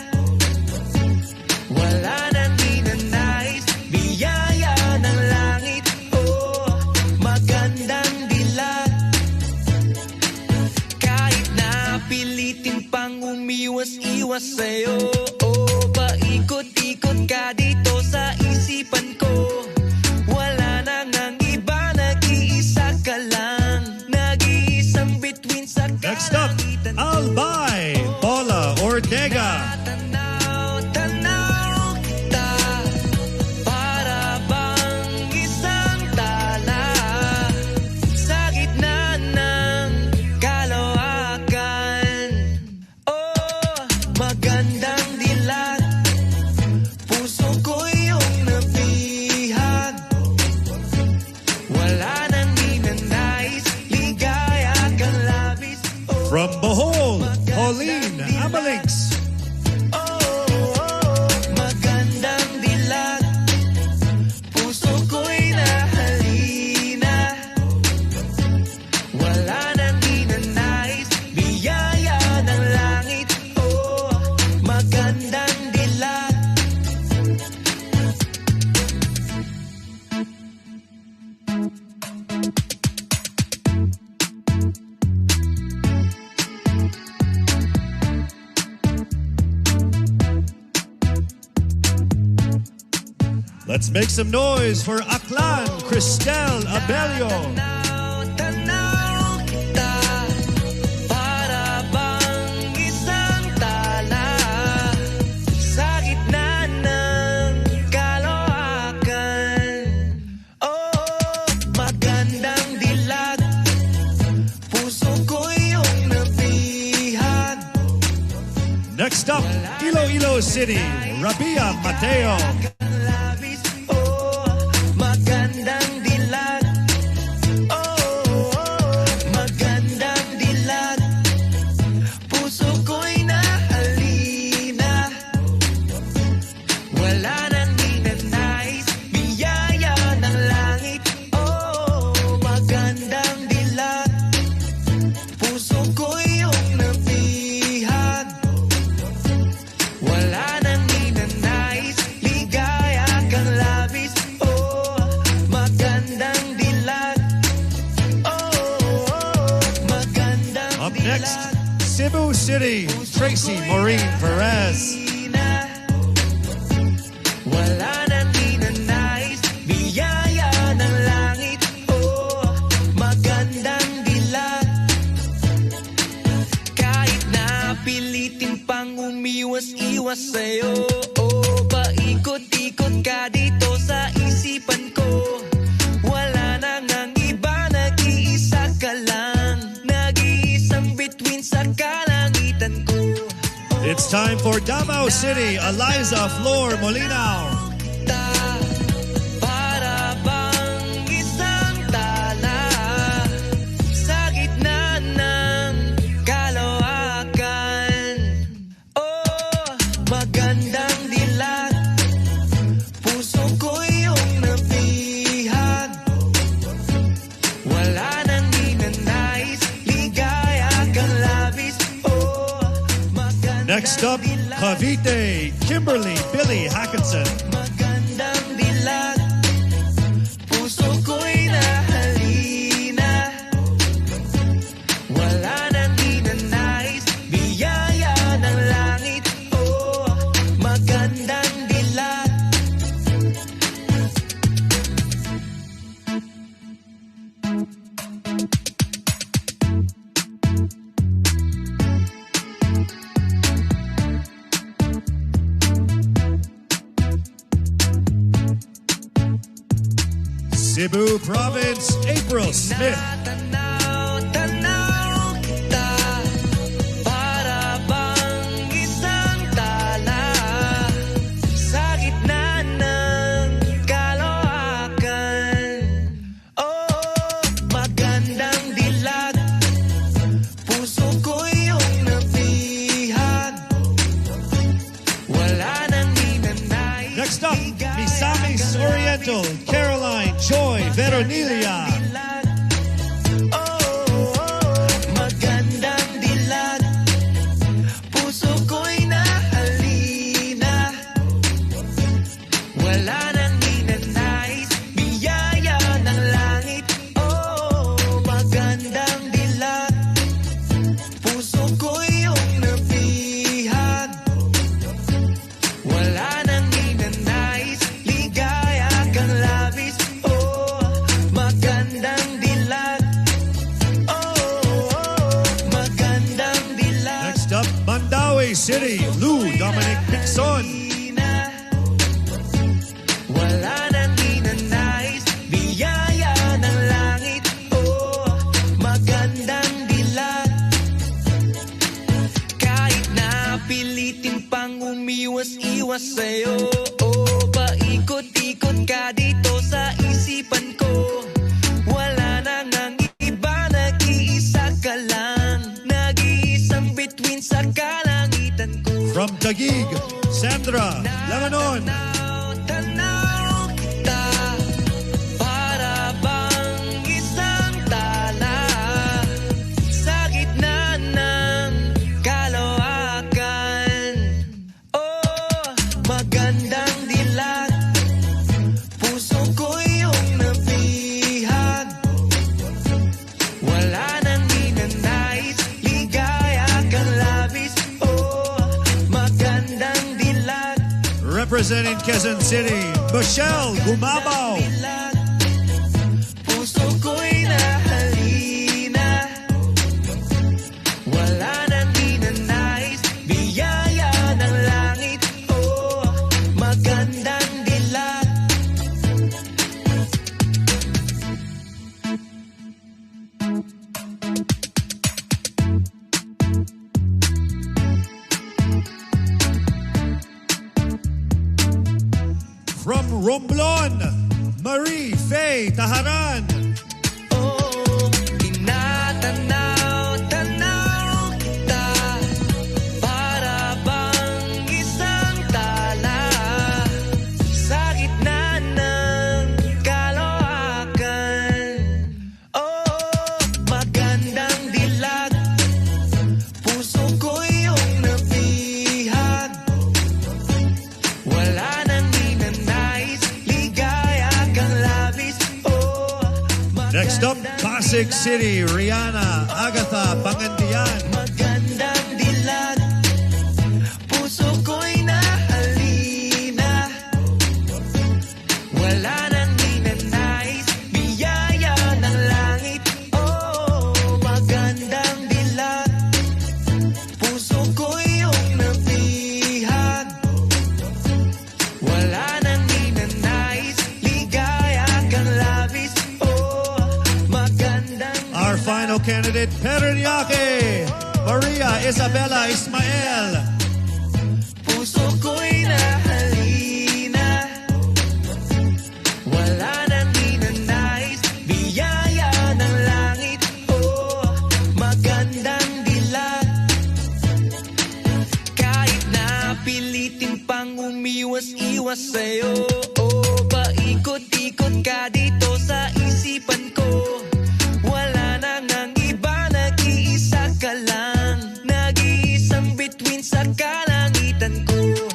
Wala nang ninanais, biyaya ng langit. Oh, magandang dilag. Kahit napilitin pang umiwas-iwas sa'yo, oh, paikot-ikot ka dito sa isipan ko. Wala nang ang iba, nag-iisa ka lang. Nag-iisang bituin sa Next up, Albay Paula Ortega. tanaw kita, para bang isang tala sa gitna ng kalawakan. Oh, magandang dilag, puso ko yung nabihag. Wala nang ninanais, ligaya kang labis. From Bohol, Pauline Amalix. Magandang dilag, puso ko'y nahalina. Wala nang ninanais, biyaya ng langit. Oh, magandang dilag. Let's make some noise for Aklan Cristel Abelio. Tanaw kita, para bang isang tala sa gitna ng kalawakan. Oh, magandang dilag, puso ko yung nabihag. Next up, Iloilo City, Rabia Mateo. Magandang dilag. Oh, magandang dilag. Puso ko'y nahalina. Wala nang ninanais, biyaya ng langit. Oh, magandang dilag. Puso ko'y yung nabihag. Wala nang ninanais, ligaya kang labis. Oh, magandang dilag. Oh, magandang Up next, Cebu City, Tracy Maureen Perez. Wala nang ninanais, biyaya ng langit. Oh, magandang dilag. Kahit napilitin pang umiwas-iwas sa'yo, oh, paikot-ikot ka dito sa isipan ko. Wala nang ang iba, nag-iisa ka lang. Nag-iisang It's time for Davao City, Eliza Flor Molinao. Para bang isang tala sa gitna ng kalawakan. Oh, magandang dilag, puso ko yung nabihag. Wala nang ninanais, ligaya kang labis. Oh, magandang Next up, Cavite, Kimberly Billy Hackinson. magandang dilag, puso ko'y nahalina. Wala nang ninanais, biyaya ng langit. Oh, magandang dilag. Cebu Province, April Smith. Tanaw kita, para bang isang tala sa gitna ng kalawakan. Oh, magandang dilag, puso ko yung nabihag. Wala nang ninanais. Next up, Misamis Oriental, Caroline Joy Veronilia. Magandang dilag, puso ko'y nahalina. Wala nang ninanais, biyaya ng langit. Oh, magandang dilag, puso ko'y yung nabihag. Wala nang ninanais, ligaya kang labis. Oh, magandang dilag. Magandang dilag. Next up, Mandaue City, Lou Dominic Pixon. Wala nang ninanais, biyaya ng langit. Oh, magandang dilag. Kahit na pilitin pang umiwas-iwas sa'yo, oh, paikot-ikot ka dito sa isipan ko. Wala nang ang iba, nag-iisa ka lang. Nag-iisang bituin sa kalangitan ko. From Taguig, Sandra Lebanon. Tanaw kita, para bang isang tala sa gitna ng kalawakan. Oh, magandang dilag, puso ko yung nabihag. Wala nang ninanais, ligaya kang labis. Oh, magandang dilag. Representing Quezon City, Michelle Gumabaw. Puso ko'y nahalina. Wala nang ninanais, biyaya ng langit. Oh, magandang dilag. From Romblon, Marie Faye Taharan. Tinatanaw kita, para bang isang tala sa gitna ng kalawakan. Oh, magandang dilag, puso ko yung nabihag. Wala nang ninanais, ligaya kang labis. Oh, Next up, Pasig City, Rihanna Agatha Pangandian. magandang dilag, puso ko'y nahalina. Wala nang ninanais, biyaya ng langit. Oh, magandang dilag, puso ko'y yung nabihag. Wala nang ninanais, ligaya kang labis. Oh, magandang Our final candidate, Pereniaque, Maria Isabella Ismael. pilitin pang umiwas-iwas sa'yo. Paikot-ikot ka dito sa isipan ko. Wala nang ang iba, nag-iisa ka lang. Nag-iisang bituin sa kalangitan ko.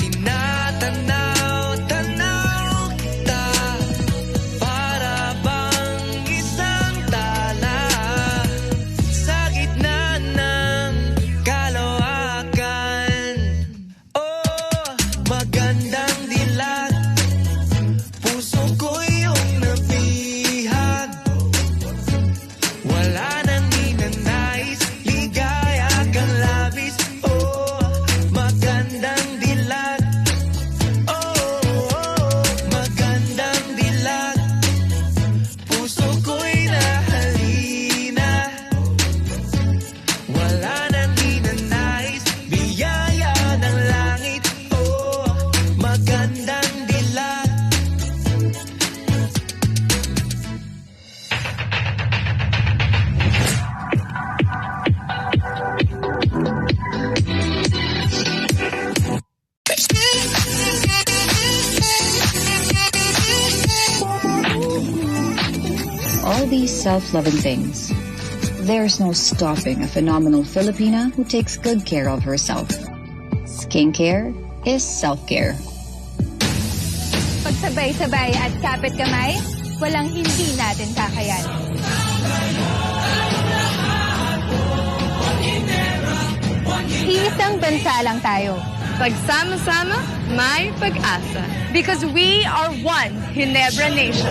Tinatanaw-tanaw kita, para bang isang tala sa gitna ng kalawakan. Magandang dilag, puso ko yung nabihag. Wala nang ninanais, ligaya kang labis. Magandang dilag, magandang dilag, puso ko'y nahalina. Wala nang ninanais, biyaya ng langit. Magandang dilag. All these self-loving things. There's no stopping a phenomenal Filipina who takes good care of herself. Skincare is self-care. Pagsabay-sabay at kapit kamay, walang hindi natin kakayanin. Iisang bansa lang tayo. Pagsama-sama, may pag-asa. Because we are one Ginebra Nation.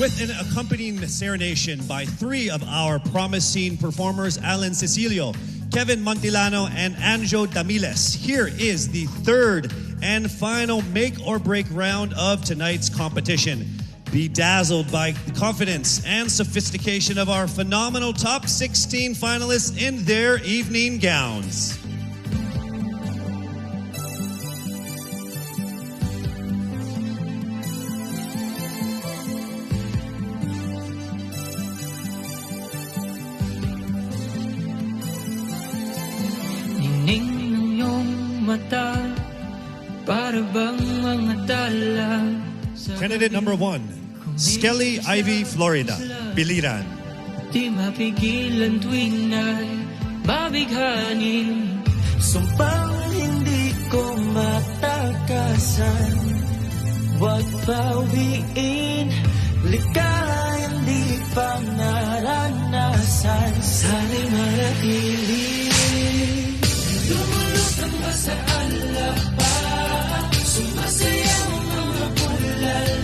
With an accompanying serenation by three of our promising performers, Alan Cecilio, Kevin Montilano, and Anjo Damiles. Here is the third and final make or break round of tonight's competition. Be dazzled by the confidence and sophistication of our phenomenal top 16 finalists in their evening gowns. Candidate number 1, Skelly Ivy Florida, Biliran. Di mapigilan tuwing na'y mabighanin. Sumpang hindi ko matakasan. Huwag bawiin, ligayan di pa naranasan. Sana'y manatili. Lumulutang ba sa alapa? Sumasayaw mga bulala.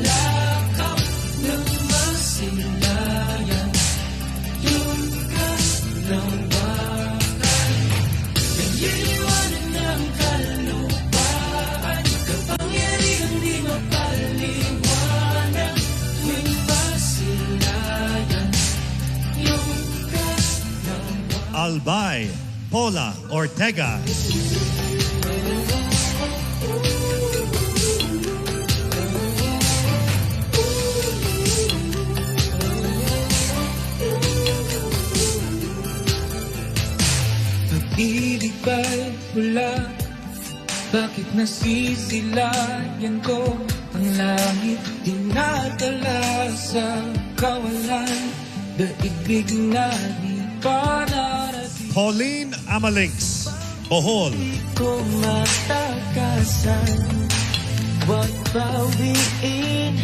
by Paula Ortega. Pag-ibig ba'y wala? Bakit nasisilayan ko ang langit? Dinadala sa kawalan, daigdig na di pa narating. Pauline Amalings, Bohol. Di ko matakasan, huwag bawiin,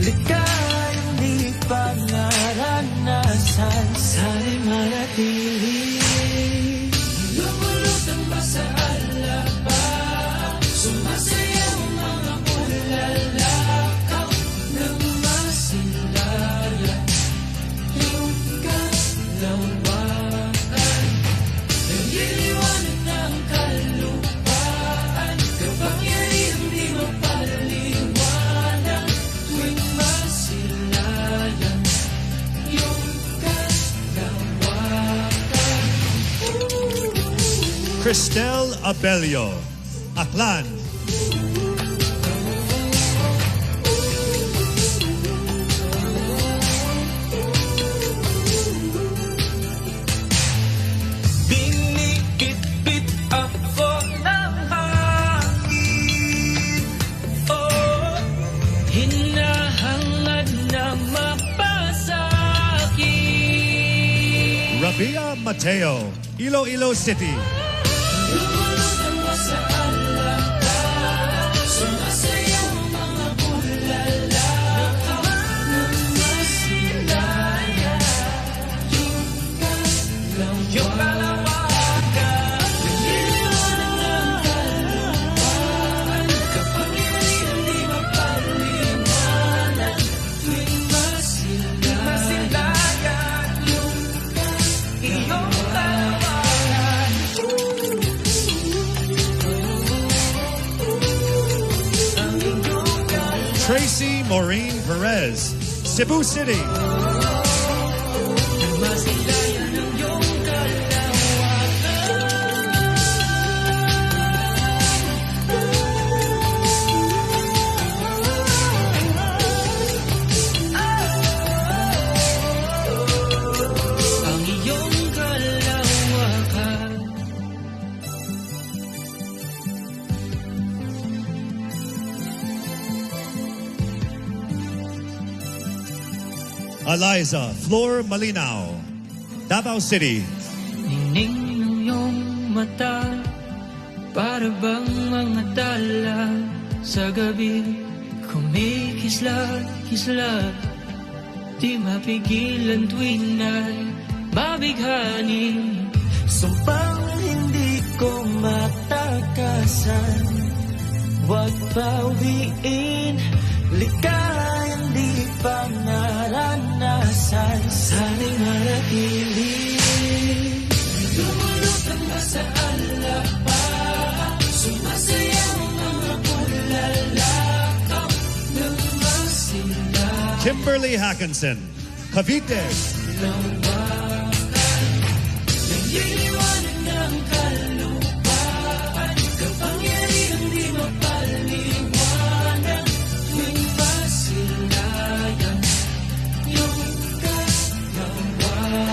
ligayang di pa naranasan. Sana'y manatili. Lumulutang ba sa alaba? Sumasayaw mga bulalakaw ng masilaya. Yung kalawakan, nagliliwanag ng kalupaan. Kapangyarihang di mapaliwanag tuwing masilayan. Yung kalawakan. Cristel Abelio, Aklan. Binikit-bit ako ng hangin. Oh, hinahangad na mapasakit. Rabia Mateo, Iloilo City. Lumulutang ba sa alaba? Sumasayaw mga bulalakaw ng masilaya. Yung kalawakan, nagliliwanag ng kalupaan. Kapangyarihang di mapaliwanag tuwing masilayan. Yung iyong kalawakan. Tracy Maureen Perez, Cebu City. Masilayan ang iyong kalawakan. Ang iyong kalawakan. Eliza Flor Malinaw, Davao City. Ningning ng iyong mata, para bang mga dala sa gabi. Kumikisla-kisla, di mapigilan tuwing ay mabighani. Sumpang hindi ko matakasan, huwag bawiin, ligayang di pa naranasan. Sana'y manatili. Lumulutang ba sa alaba? Sumasayaw mga bulalakaw ng masilaya. Kimberly Hackinson, Cavite. Nagliliwanag ng kalupaan. Kapangyarihang di mapaliwanag tuwing masilayan. Yung kalawakan.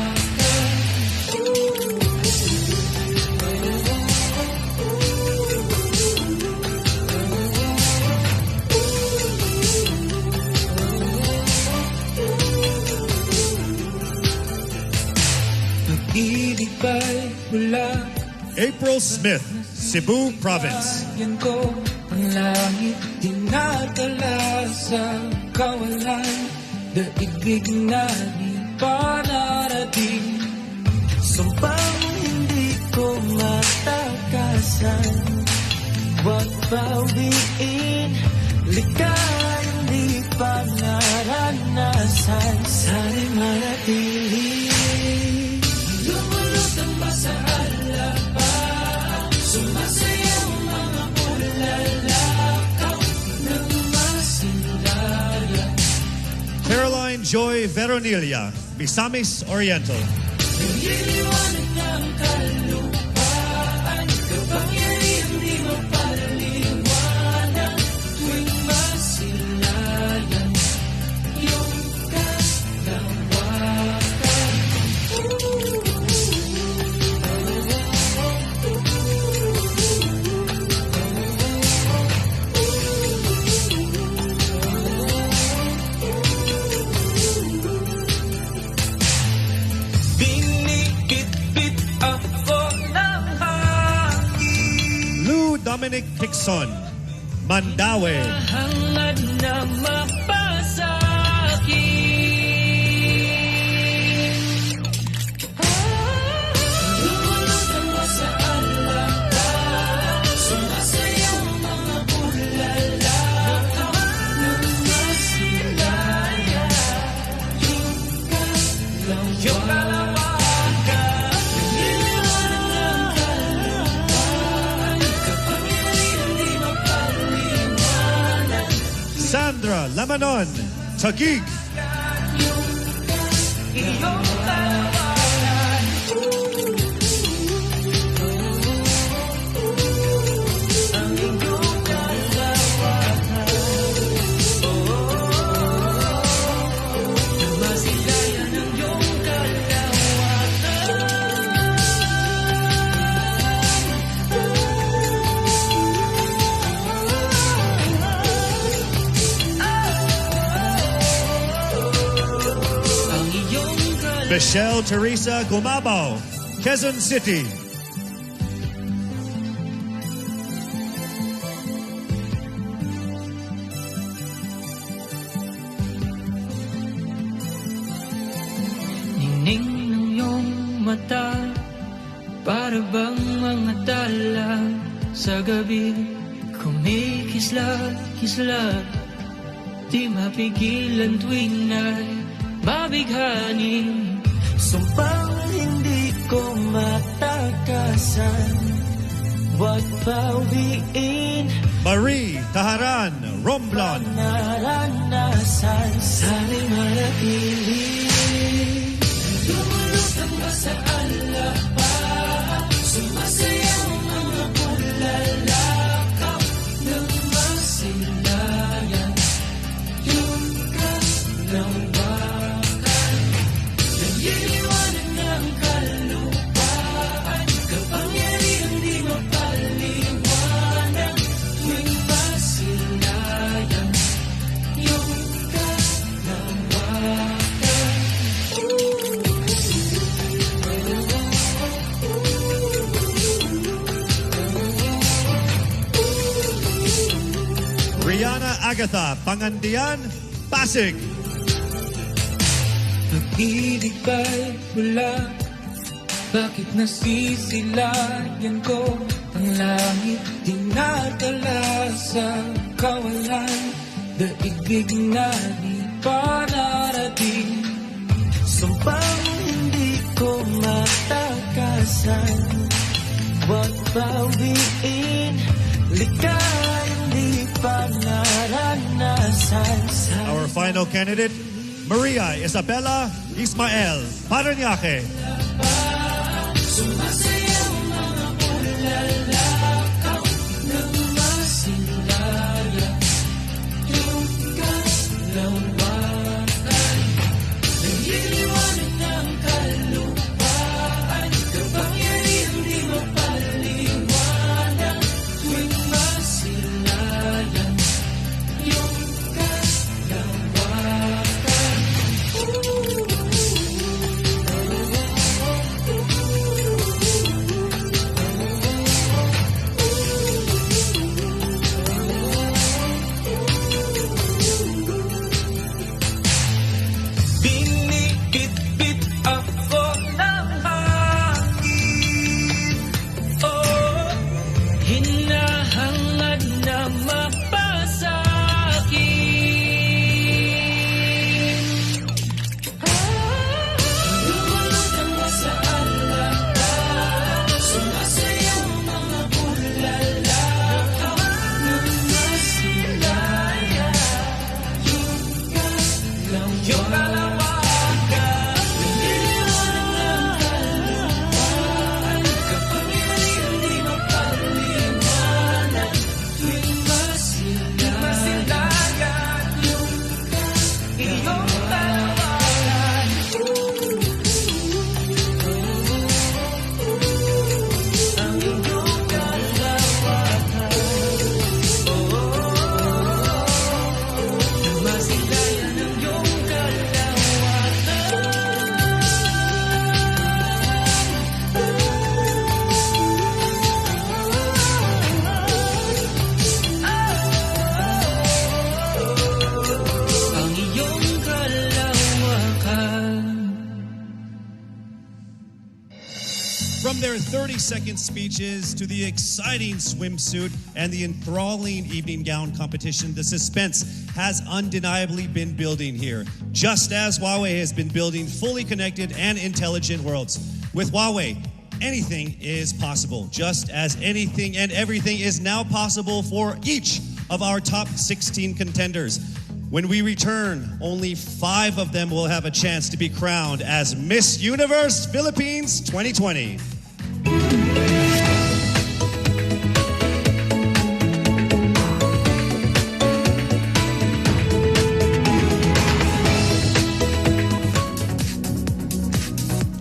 Pag-ibig ba'y wala? April Smith, Cebu Province. Yan ko ang langit, dinadala sa kawalan, daigdig na di pa narating. Sumpang hindi ko matakasan, huwag bawiin, ligayang di pa naranasan. Sana'y manatili. Lumulutang ba sa alaba? Sumasayaw mga bulalakaw ng masilaya. Caroline Joy Veronilla, Misamis Oriental. Nagliliwanag ng Quezon, Mandaue. Hangad na mapasakit. Lumulutan mo sa alakad, sumasayaw mga bulalakaw ng masilaya. Yung kalawaga, nililiwanag ng kalupaan, kapangyarihan di mapaliwanag. Sandra Lamanon, Taguig. Iyong kalawagan, ang iyong kalawagan, masilayan ang iyong Michelle Teresa Gumabaw, Quezon City. Ningning ng iyong mata, para bang mga tala sa gabi, kumikisla-kisla, di mapigilan tuwing na'y mabighani. Sumpang hindi ko matakasan, wag bawiin Marie Taharan, Romblon. naranasan, sana'y manatili. Lumulutan ba sa alapa, sumasayaw mga bulalakaw ng masilayan. Yung kalawakan, nililiwanag ng kalupaan, kapangyarihan di mapaliwanag. Tuwing masilayan, yung kalawakan. Rihanna Agatha, Pangandian, Pasig. Pag-ibig ba'y wala? Bakit nasisilayan ko ang langit? Dinadala sa kawalan, daigdig na di pa narating. Sumpang hindi ko matakasan, wag bawiin, likay hindi pa naranasan. Our final candidate, Maria Isabella Ismael, Parañaque. Sumasayaw mga bulalakaw ng masilaya. Yung kalawakan, nililiwanag ng kalupaan, kapangyarihan di mapaliwanag. Tuwing masilayan, yung kalawakan. Binibit-bit ako ng hangin, oh, hinahangad na mapasakin. Lumulutan mo sa alakad, sumasayaw mga bulalakaw ng masilaya. Yung kalawagan, nililiwanag ng kalupaan, kapangyarihan di mapaliwanag. Tuwing masilayan, yung iyong kalawagan. Ang iyong kalawagan, masilayan ang iyong kalawagan. their 30-second speeches to the exciting swimsuit and the enthralling evening gown competition, the suspense has undeniably been building here, just as Huawei has been building fully connected and intelligent worlds. With Huawei, anything is possible, just as anything and everything is now possible for each of our top 16 contenders. When we return, only 5 of them will have a chance to be crowned as Miss Universe Philippines 2020.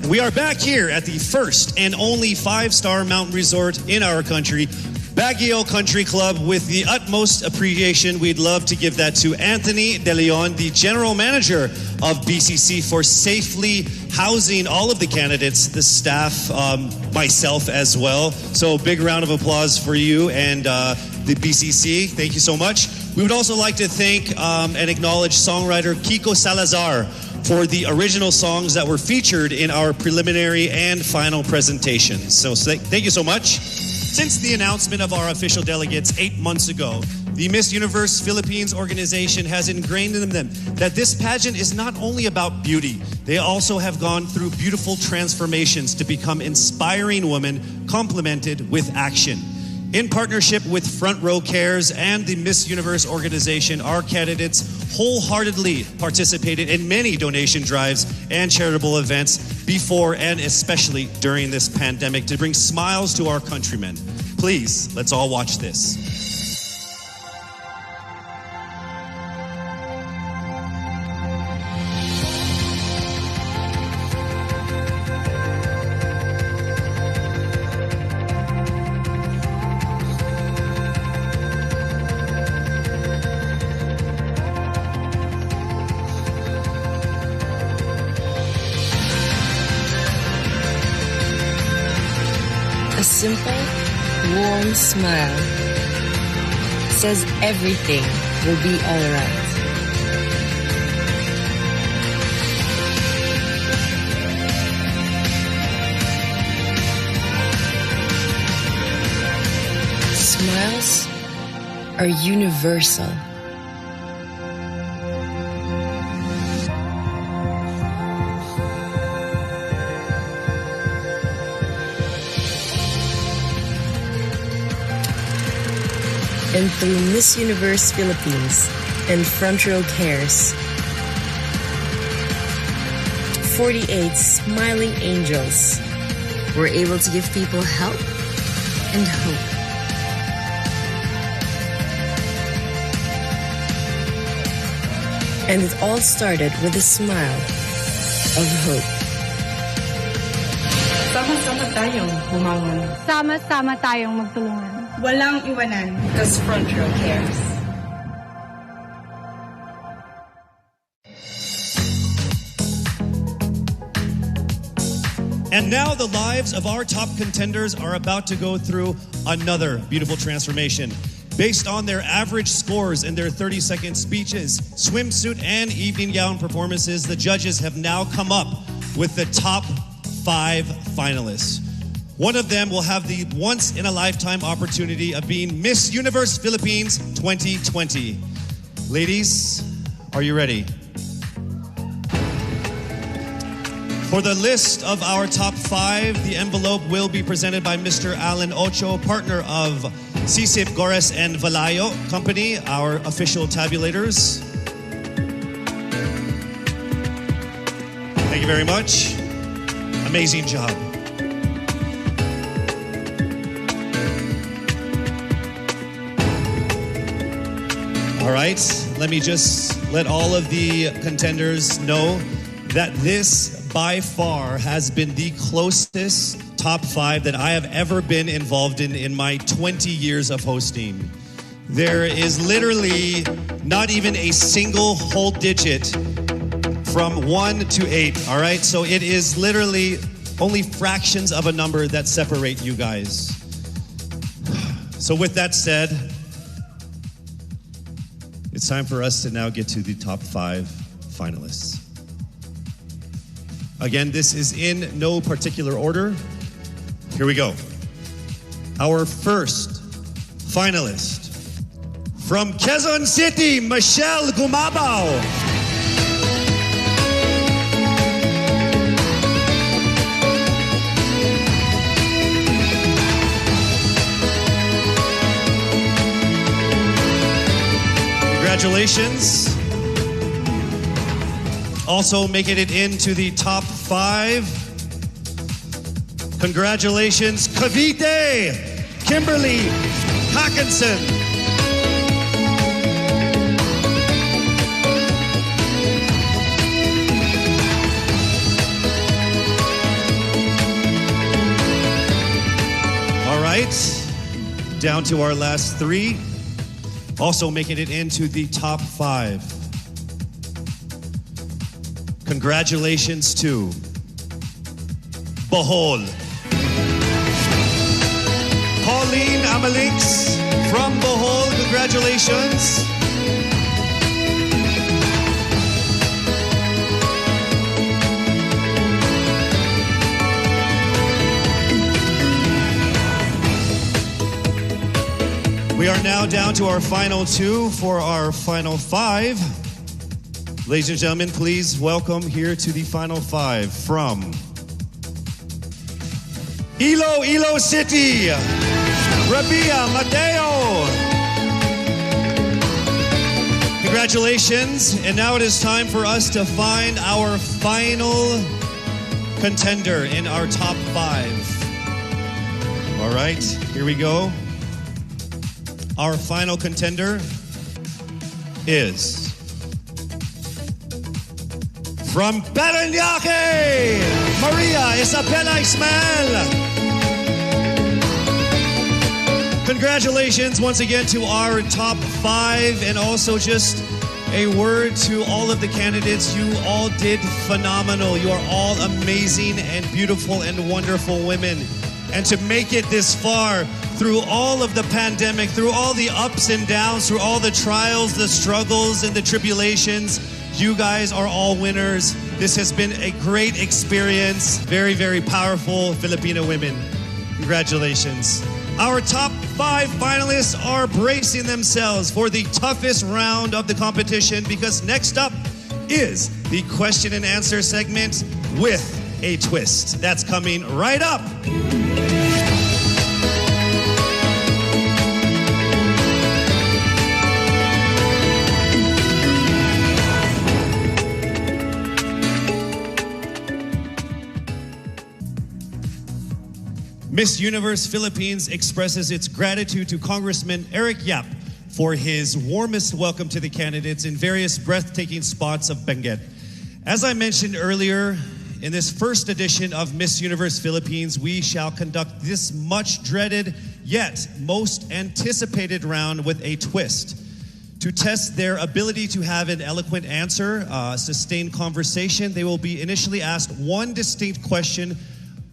We are back here at the first and only 5-star mountain resort in our country, Baguio Country Club. With the utmost appreciation, we'd love to give that to Anthony De Leon, the General Manager of BCC, for safely housing all of the candidates, the staff, myself as well. So big round of applause for you and the BCC. Thank you so much. We would also like to thank and acknowledge songwriter Kiko Salazar for the original songs that were featured in our preliminary and final presentations. So thank you so much. Since the announcement of our official delegates 8 months ago, the Miss Universe Philippines organization has ingrained in them that this pageant is not only about beauty. They also have gone through beautiful transformations to become inspiring women complemented with action. In partnership with Front Row Cares and the Miss Universe organization, our candidates wholeheartedly participated in many donation drives and charitable events before and especially during this pandemic to bring smiles to our countrymen. Please, let's all watch this. A simple, warm smile says everything will be all right. Smiles are universal. And through Miss Universe Philippines and Front Row Cares, 48 smiling angels were able to give people help and hope. And it all started with a smile of hope. Sama-sama tayong bumangon. Sama-sama tayong magtulungan. Walang iwanan. Because Front Row Cares. And now the lives of our top contenders are about to go through another beautiful transformation. Based on their average scores in their 30-second speeches, swimsuit, and evening gown performances, the judges have now come up with the top 5 finalists. One of them will have the once-in-a-lifetime opportunity of being Miss Universe Philippines 2020. Ladies, are you ready? For the list of our top 5, the envelope will be presented by Mr. Alan Ocho, partner of Sisip Gores and Valayo Company, our official tabulators. Thank you very much. Amazing job. All right, let me just let all of the contenders know that this by far has been the closest top 5 that I have ever been involved in my 20 years of hosting. There is literally not even a single whole digit from 1 to 8, all right? So it is literally only fractions of a number that separate you guys. So with that said, it's time for us to now get to the top 5 finalists. Again, this is in no particular order. Here we go. Our first finalist from Quezon City, Michelle Gumabao. Congratulations. Also making it into the top 5. Congratulations, Cavite, Kimberly Hackinson. All right, down to our last 3. Also making it into the top 5. Congratulations to Bohol. Pauline Amalinks from Bohol, congratulations. We are now down to our final 2 for our final 5. Ladies and gentlemen, please welcome here to the final 5 from Iloilo City, Rabia Mateo. Congratulations. And now it is time for us to find our final contender in our top 5. All right, here we go. Our final contender is from Parañaque, Maria Isabella Ismael. Congratulations once again to our top 5, and also just a word to all of the candidates. You all did phenomenal. You are all amazing and beautiful and wonderful women. And to make it this far through all of the pandemic, through all the ups and downs, through all the trials, the struggles, and the tribulations, you guys are all winners. This has been a great experience. Very, very powerful Filipino women. Congratulations. Our top 5 finalists are bracing themselves for the toughest round of the competition, because next up is the question and answer segment with a twist. That's coming right up. Miss Universe Philippines expresses its gratitude to Congressman Eric Yap for his warmest welcome to the candidates in various breathtaking spots of Benguet. As I mentioned earlier, in this first edition of Miss Universe Philippines, we shall conduct this much dreaded yet most anticipated round with a twist. To test their ability to have an eloquent answer, sustained conversation, they will be initially asked one distinct question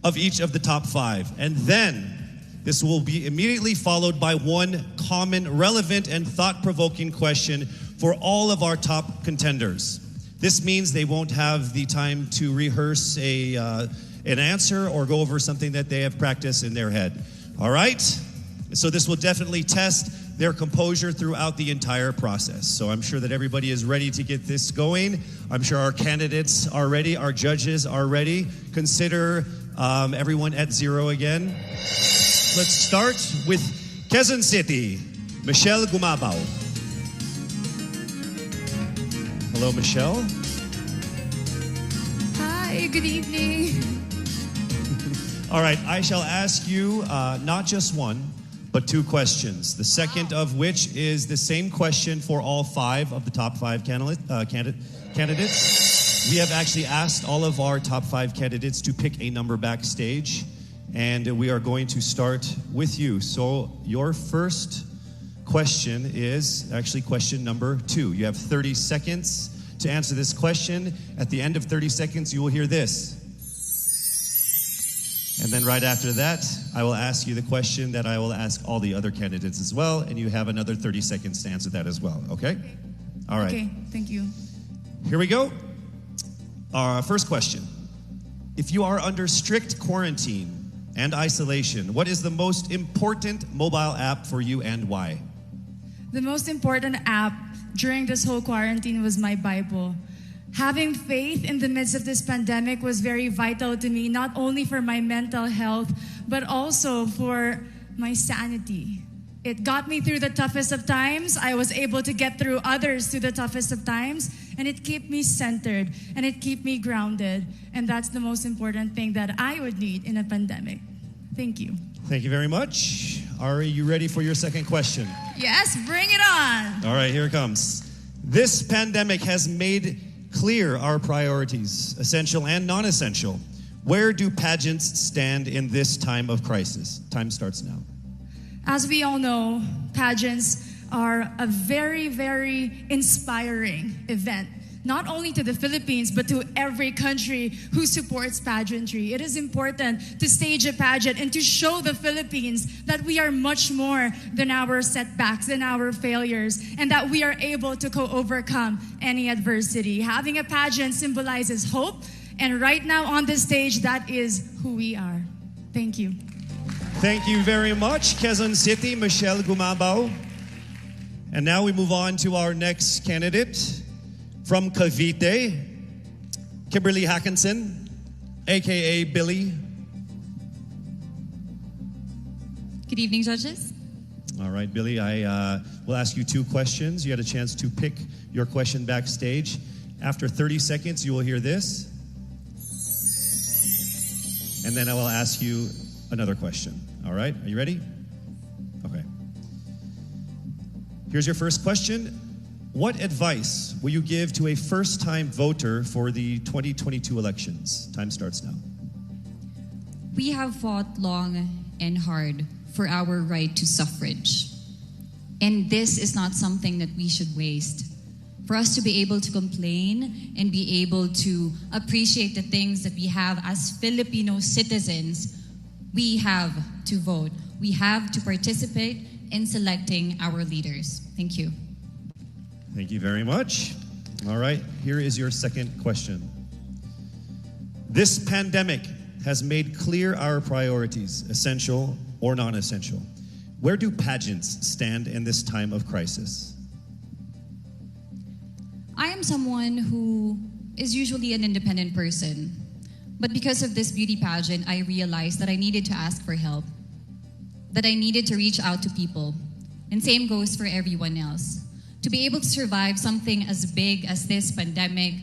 of each of the top 5. And then this will be immediately followed by one common, relevant, and thought-provoking question for all of our top contenders. This means they won't have the time to rehearse an answer or go over something that they have practiced in their head. All right? So this will definitely test their composure throughout the entire process. So I'm sure that everybody is ready to get this going. I'm sure our candidates are ready. Our judges are ready. Consider everyone at 0 again. Let's start with Quezon City, Michelle Gumabao. Hello, Michelle. Hi, good evening. All right, I shall ask you not just one, but 2 questions. The second of which is the same question for all 5 of the top 5 candidates. We have actually asked all of our top 5 candidates to pick a number backstage, and we are going to start with you. So your first question is actually question number 2. You have 30 seconds to answer this question. At the end of 30 seconds, you will hear this. And then right after that, I will ask you the question that I will ask all the other candidates as well, and you have another 30 seconds to answer that as well, okay? All right. Okay, thank you. Here we go. Our first question. If you are under strict quarantine and isolation, what is the most important mobile app for you and why? The most important app during this whole quarantine was my Bible. Having faith in the midst of this pandemic was very vital to me, not only for my mental health, but also for my sanity. It got me through the toughest of times. I was able to get through others through the toughest of times, and it kept me centered and it kept me grounded. And that's the most important thing that I would need in a pandemic. Thank you. Thank you very much. Ari, you ready for your second question? Yes, bring it on. All right, here it comes. This pandemic has made clear our priorities, essential and non-essential. Where do pageants stand in this time of crisis? Time starts now. As we all know, pageants are a very, very inspiring event, not only to the Philippines, but to every country who supports pageantry. It is important to stage a pageant and to show the Philippines that we are much more than our setbacks, than our failures, and that we are able to overcome any adversity. Having a pageant symbolizes hope, and right now on this stage, that is who we are. Thank you. Thank you very much, Quezon City, Michelle Gumabao. And now we move on to our next candidate from Cavite, Kimberly Hackinson, aka Billy. Good evening, judges. All right, Billy, I will ask you two questions. You had a chance to pick your question backstage. After 30 seconds, you will hear this. And then I will ask you another question. All right, are you ready? Okay. Here's your first question. What advice will you give to a first-time voter for the 2022 elections? Time starts now. We have fought long and hard for our right to suffrage. And this is not something that we should waste. For us to be able to complain and be able to appreciate the things that we have as Filipino citizens, we have to vote. We have to participate in selecting our leaders. Thank you. Thank you very much. All right, here is your second question. This pandemic has made clear our priorities, essential or non-essential. Where do pageants stand in this time of crisis? I am someone who is usually an independent person. But because of this beauty pageant, I realized that I needed to ask for help, that I needed to reach out to people. And same goes for everyone else. To be able to survive something as big as this pandemic,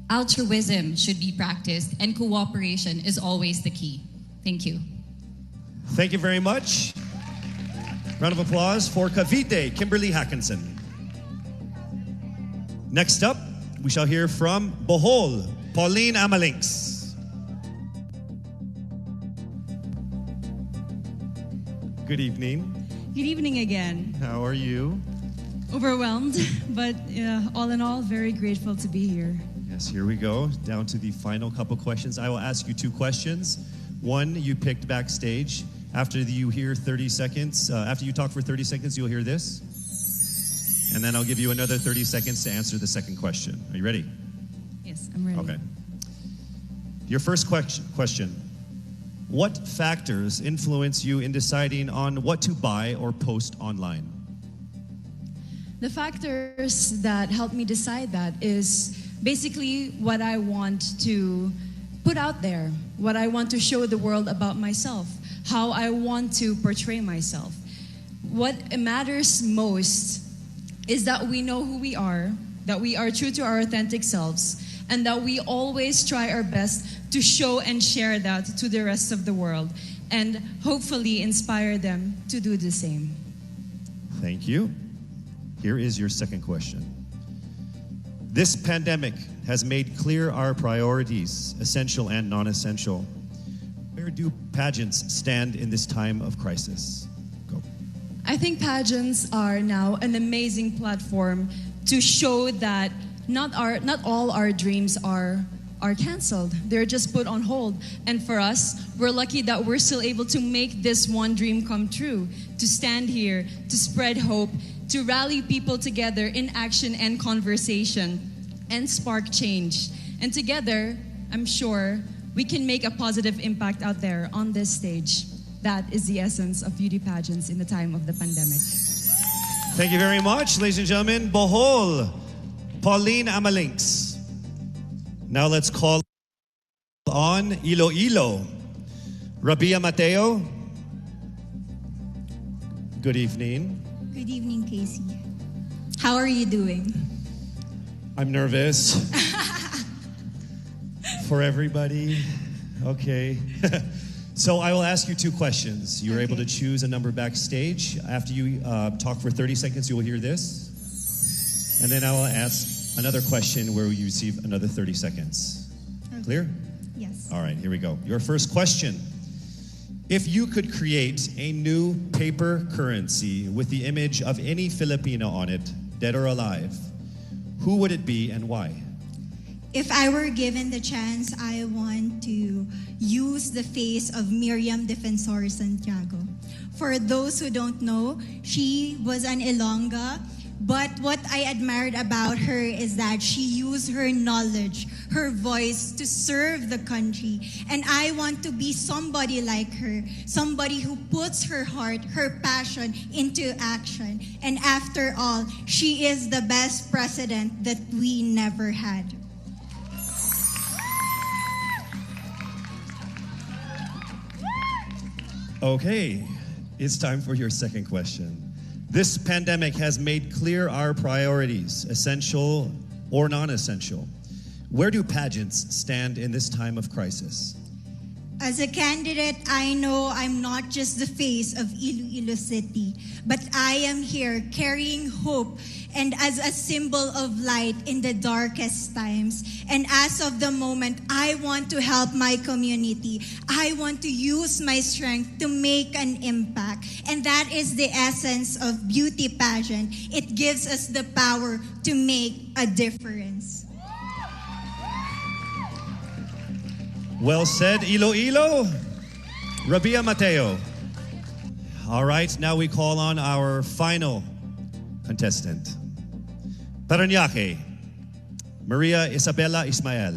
altruism should be practiced and cooperation is always the key. Thank you. Thank you very much. Round of applause for Cavite, Kimberly Hackinson. Next up, we shall hear from Bohol, Pauline Amalinks. Good evening. Good evening again. How are you? Overwhelmed, but all in all, very grateful to be here. Yes, here we go. Down to the final couple questions. I will ask you two questions. One you picked backstage. After you hear 30 seconds, after you talk for 30 seconds, you'll hear this. And then I'll give you another 30 seconds to answer the second question. Are you ready? Yes, I'm ready. Okay. Your first question. What factors influence you in deciding on what to buy or post online? The factors that help me decide that is basically what I want to put out there, what I want to show the world about myself, how I want to portray myself. What matters most is that we know who we are, that we are true to our authentic selves, and that we always try our best to show and share that to the rest of the world and hopefully inspire them to do the same. Thank you. Here is your second question. This pandemic has made clear our priorities, essential and non-essential. Where do pageants stand in this time of crisis? Go. I think pageants are now an amazing platform to show that not all our dreams are canceled. They're just put on hold. And for us, we're lucky that we're still able to make this one dream come true, to stand here, to spread hope, to rally people together in action and conversation, and spark change. And together, I'm sure, we can make a positive impact out there on this stage. That is the essence of beauty pageants in the time of the pandemic. Thank you very much, ladies and gentlemen. Bohol, Pauline Amalinks. Now let's call on Iloilo, Rabia Mateo. Good evening. Good evening, Casey. How are you doing? I'm nervous. For everybody. Okay. So I will ask you two questions. You're able to choose a number backstage. After you talk for 30 seconds, you will hear this. And then I will ask another question where you receive another 30 seconds. Okay. Clear? Yes. All right, here we go. Your first question. If you could create a new paper currency with the image of any Filipino on it, dead or alive, who would it be and why? If I were given the chance, I want to use the face of Miriam Defensor Santiago. For those who don't know, she was an Ilongga, but what I admired about her is that she used her knowledge, her voice to serve the country. And I want to be somebody like her, somebody who puts her heart, her passion into action. And after all, she is the best president that we never had. Okay, it's time for your second question. This pandemic has made clear our priorities, essential or non-essential. Where do pageants stand in this time of crisis? As a candidate, I know I'm not just the face of Iloilo City, but I am here carrying hope and as a symbol of light in the darkest times. And as of the moment, I want to help my community. I want to use my strength to make an impact. And that is the essence of beauty pageant. It gives us the power to make a difference. Well said, Iloilo. Rabia Mateo. All right, now we call on our final contestant. Parañaque, Maria Isabella Ismael.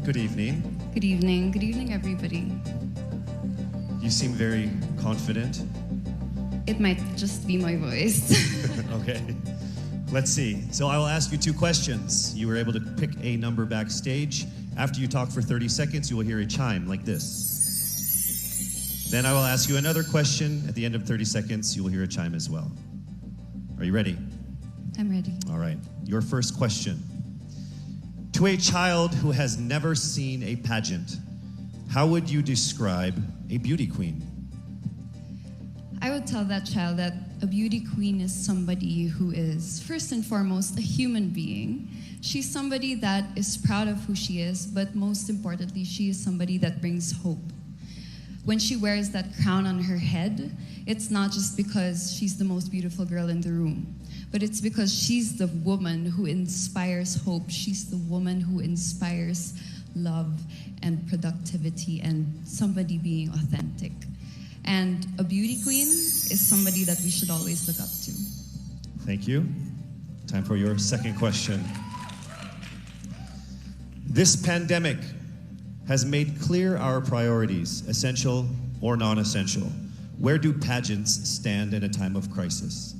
Good evening. Good evening. Good evening, everybody. You seem very confident. It might just be my voice. Okay. Let's see. So I will ask you two questions. You were able to pick a number backstage. After you talk for 30 seconds, you will hear a chime like this. Then I will ask you another question. At the end of 30 seconds, you will hear a chime as well. Are you ready? I'm ready. All right. Your first question. To a child who has never seen a pageant, how would you describe a beauty queen? I would tell that child that a beauty queen is somebody who is, first and foremost, a human being. She's somebody that is proud of who she is, but most importantly, she is somebody that brings hope. When she wears that crown on her head, it's not just because she's the most beautiful girl in the room, but it's because she's the woman who inspires hope. She's the woman who inspires love and productivity and somebody being authentic. And a beauty queen is somebody that we should always look up to. Thank you. Time for your second question. This pandemic has made clear our priorities, essential or non-essential. Where do pageants stand in a time of crisis?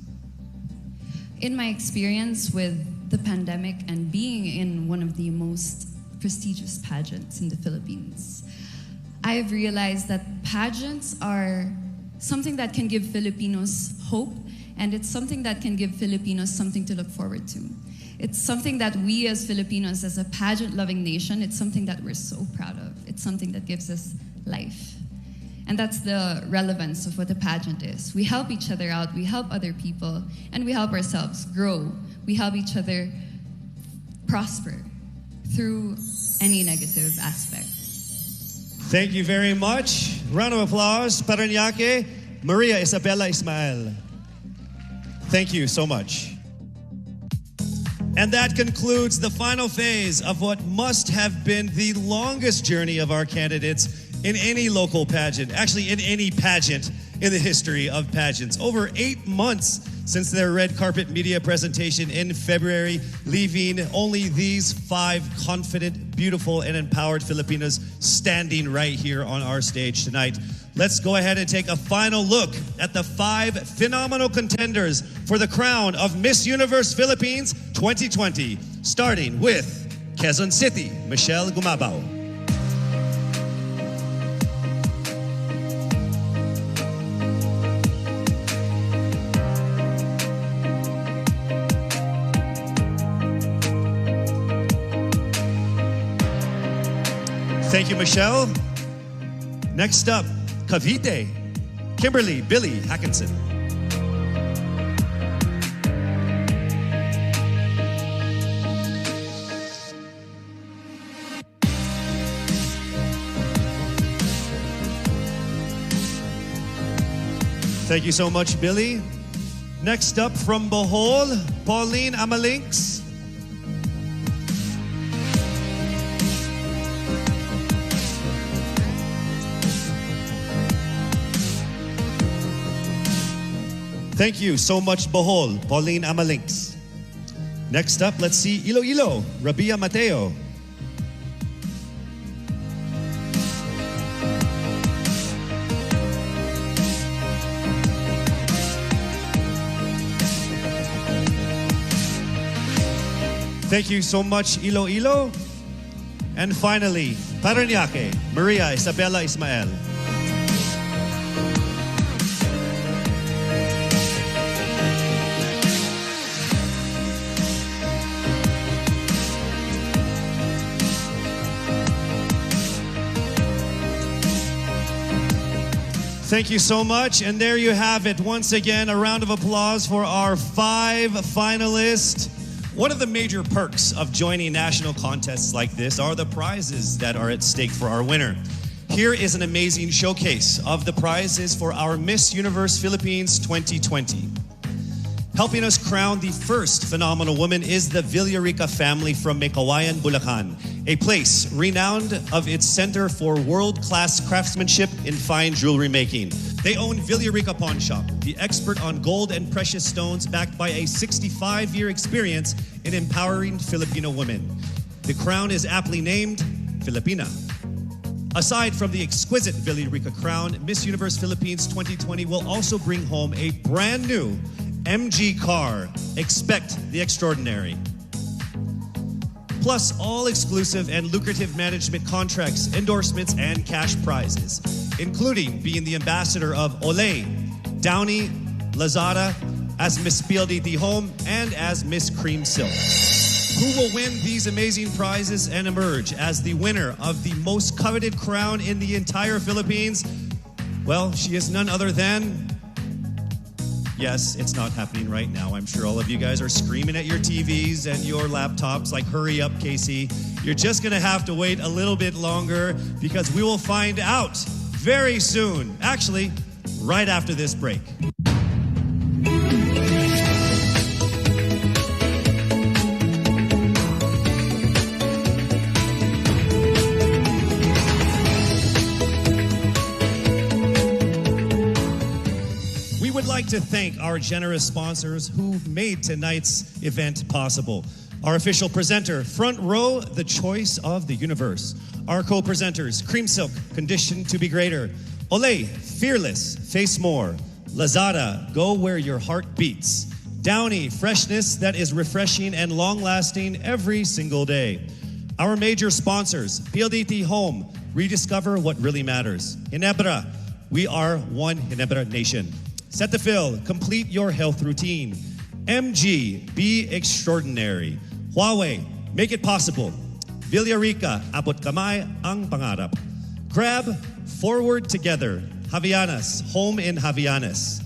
In my experience with the pandemic and being in one of the most prestigious pageants in the Philippines, I have realized that pageants are something that can give Filipinos hope, and it's something that can give Filipinos something to look forward to. It's something that we as Filipinos, as a pageant-loving nation, it's something that we're so proud of. It's something that gives us life. And that's the relevance of what a pageant is. We help each other out, we help other people, and we help ourselves grow. We help each other prosper through any negative aspect. Thank you very much. Round of applause, Parañaque, Maria Isabella Ismael. Thank you so much. And that concludes the final phase of what must have been the longest journey of our candidates in any local pageant, actually in any pageant in the history of pageants. Over 8 months since their red carpet media presentation in February, leaving only these 5 confident, beautiful, and empowered Filipinas standing right here on our stage tonight. Let's go ahead and take a final look at the 5 phenomenal contenders for the crown of Miss Universe Philippines 2020, starting with Quezon City, Michelle Gumabao. Thank you, Michelle. Next up, Cavite, Kimberly Billy Hackinson. Thank you so much, Billy. Next up from Bohol, Pauline Amalinks. Thank you so much, Bohol, Pauline Amalinks. Next up, let's see Iloilo, Rabia Mateo. Thank you so much, Iloilo. And finally, Parañaque, Maria Isabella Ismael. Thank you so much. And there you have it. Once again, a round of applause for our 5 finalists. One of the major perks of joining national contests like this are the prizes that are at stake for our winner. Here is an amazing showcase of the prizes for our Miss Universe Philippines 2020. Helping us crown the first phenomenal woman is the Villarica family from Mekawayan, Bulacan, a place renowned of its center for world-class craftsmanship in fine jewelry making. They own Villarica Pawn Shop, the expert on gold and precious stones, backed by a 65-year experience in empowering Filipino women. The crown is aptly named Filipina. Aside from the exquisite Villarica crown, Miss Universe Philippines 2020 will also bring home a brand new MG car. Expect the extraordinary. Plus all exclusive and lucrative management contracts, endorsements, and cash prizes, including being the ambassador of Olay, Downy, Lazada, as Miss PLDT Home, and as Miss Cream Silk. Who will win these amazing prizes and emerge as the winner of the most coveted crown in the entire Philippines? Well, she is none other than... Yes, it's not happening right now. I'm sure all of you guys are screaming at your TVs and your laptops like, hurry up, Casey. You're just going to have to wait a little bit longer because we will find out very soon. Actually, right after this break. Like to thank our generous sponsors who made tonight's event possible. Our official presenter, Front Row, the choice of the universe. Our co-presenters, Cream Silk, Conditioned to be Greater. Olay, Fearless, Face More. Lazada, Go Where Your Heart Beats. Downy, freshness that is refreshing and long-lasting every single day. Our major sponsors, PLDT Home, rediscover what really matters. Ginebra, we are one Ginebra nation. Cetaphil, complete your health routine. MG, be extraordinary. Huawei, make it possible. Villarica, abot kamay ang pangarap. Grab, forward together. Javianas, home in Javianas.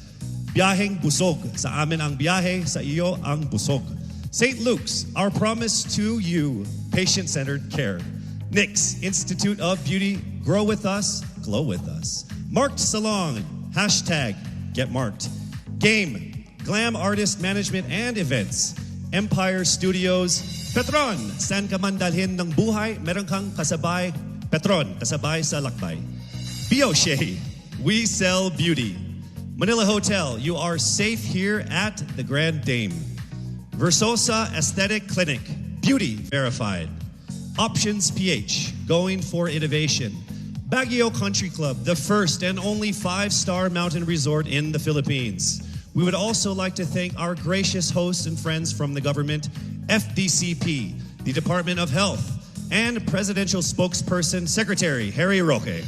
Biyaheng busog, sa amin ang biyahe, sa iyo ang busog. St. Luke's, our promise to you, patient-centered care. NYX, Institute of Beauty, grow with us, glow with us. Marked Salon, hashtag, Get Marked. Game, Glam Artist Management and Events. Empire Studios. Petron, saan ka man dalhin ng buhay, meron kang kasabay. Petron, kasabay sa lakbay. Bioshea, we sell beauty. Manila Hotel, you are safe here at the Grand Dame. Versosa Aesthetic Clinic, beauty verified. Options PH, going for innovation. Baguio Country Club, the first and only 5-star mountain resort in the Philippines. We would also like to thank our gracious hosts and friends from the government, FDCP, the Department of Health, and Presidential Spokesperson Secretary Harry Roque.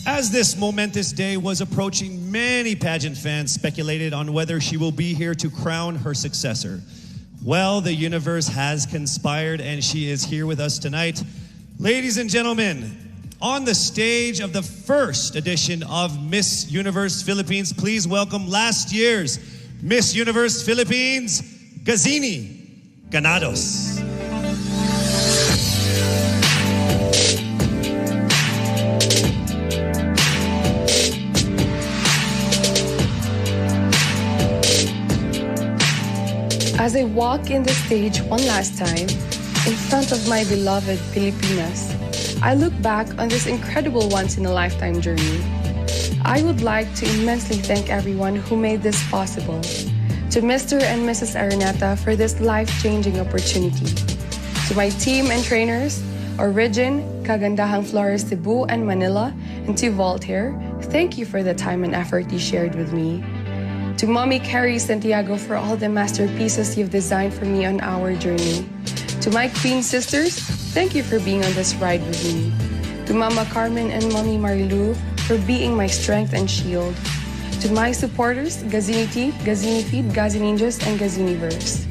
As this momentous day was approaching, many pageant fans speculated on whether she will be here to crown her successor. Well, the universe has conspired and she is here with us tonight. Ladies and gentlemen, on the stage of the first edition of Miss Universe Philippines, please welcome last year's Miss Universe Philippines, Gazini Ganados. As I walk in the stage one last time, in front of my beloved Pilipinas, I look back on this incredible once-in-a-lifetime journey. I would like to immensely thank everyone who made this possible. To Mr. and Mrs. Araneta for this life-changing opportunity. To my team and trainers, Origin, Kagandahang Flores Cebu and Manila, and to Voltaire, thank you for the time and effort you shared with me. To Mommy Carrie Santiago for all the masterpieces you've designed for me on our journey. To my Queen sisters, thank you for being on this ride with me. To Mama Carmen and Mommy Marilu for being my strength and shield. To my supporters, Gazini Tea, Gazini Feed, Gazininjas, and Gaziniverse.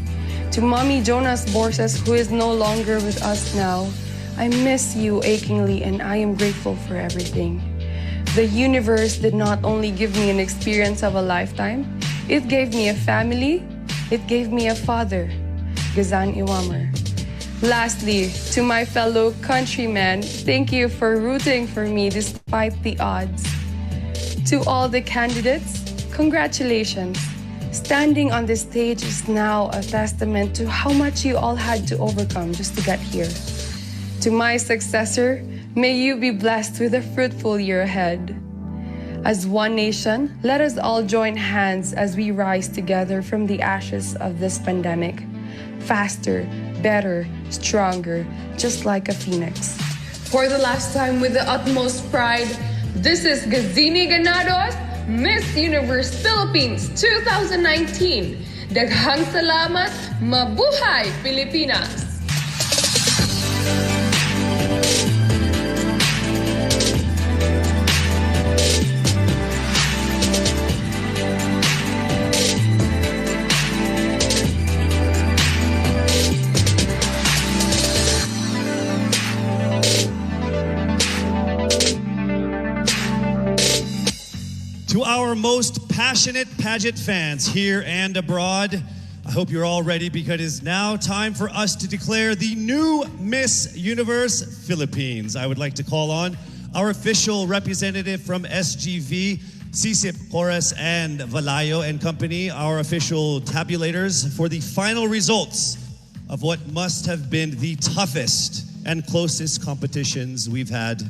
To Mommy Jonas Borses, who is no longer with us now, I miss you achingly and I am grateful for everything. The universe did not only give me an experience of a lifetime, it gave me a family, it gave me a father, Gazan Iwamer. Lastly, to my fellow countrymen, thank you for rooting for me despite the odds. To all the candidates, congratulations. Standing on this stage is now a testament to how much you all had to overcome just to get here. To my successor, may you be blessed with a fruitful year ahead. As one nation, let us all join hands as we rise together from the ashes of this pandemic. Faster, better, stronger, just like a phoenix. For the last time with the utmost pride, this is Gazini Ganados, Miss Universe Philippines 2019. Daghang salamat, mabuhay Pilipinas! To our most passionate pageant fans here and abroad, I hope you're all ready because it is now time for us to declare the new Miss Universe Philippines. I would like to call on our official representative from SGV, Sisip, Horace, and Valayo and Company, our official tabulators for the final results of what must have been the toughest and closest competitions we've had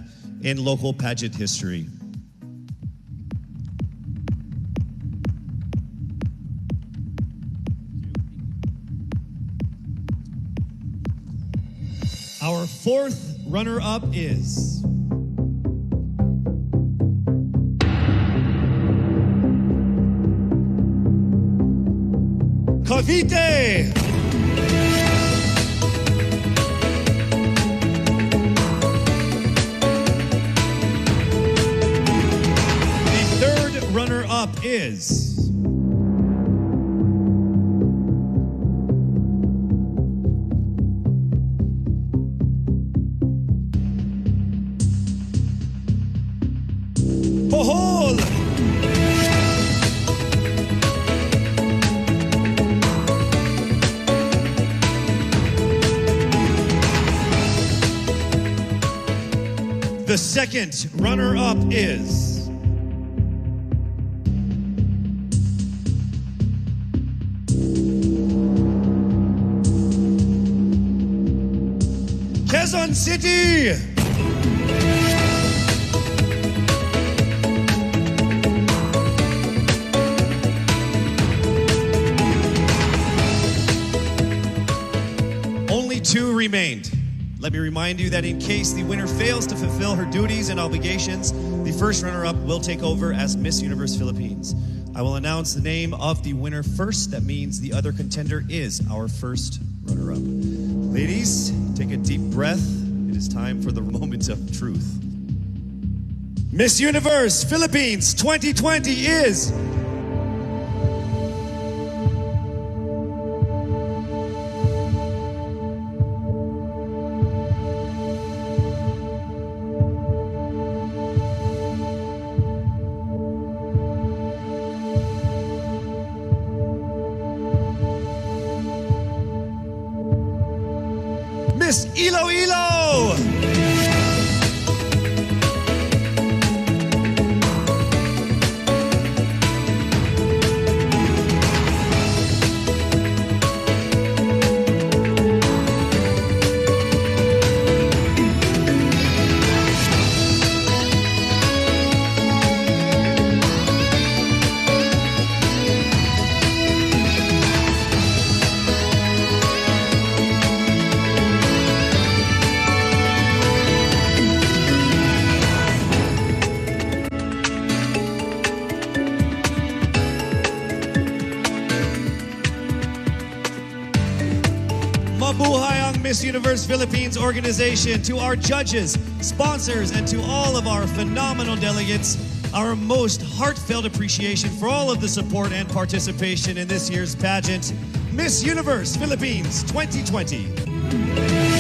in local pageant history. Our fourth runner-up is Cavite. The third runner-up is Bohol. The second runner-up is Quezon City. 2 remained. Let me remind you that in case the winner fails to fulfill her duties and obligations, the first runner-up will take over as Miss Universe Philippines. I will announce the name of the winner first. That means the other contender is our first runner-up. Ladies, take a deep breath. It is time for the moment of truth. Miss Universe Philippines 2020 is... Miss Iloilo! Mabuhay ang Miss Universe Philippines organization. To our judges, sponsors, and to all of our phenomenal delegates, our most heartfelt appreciation for all of the support and participation in this year's pageant, Miss Universe Philippines 2020.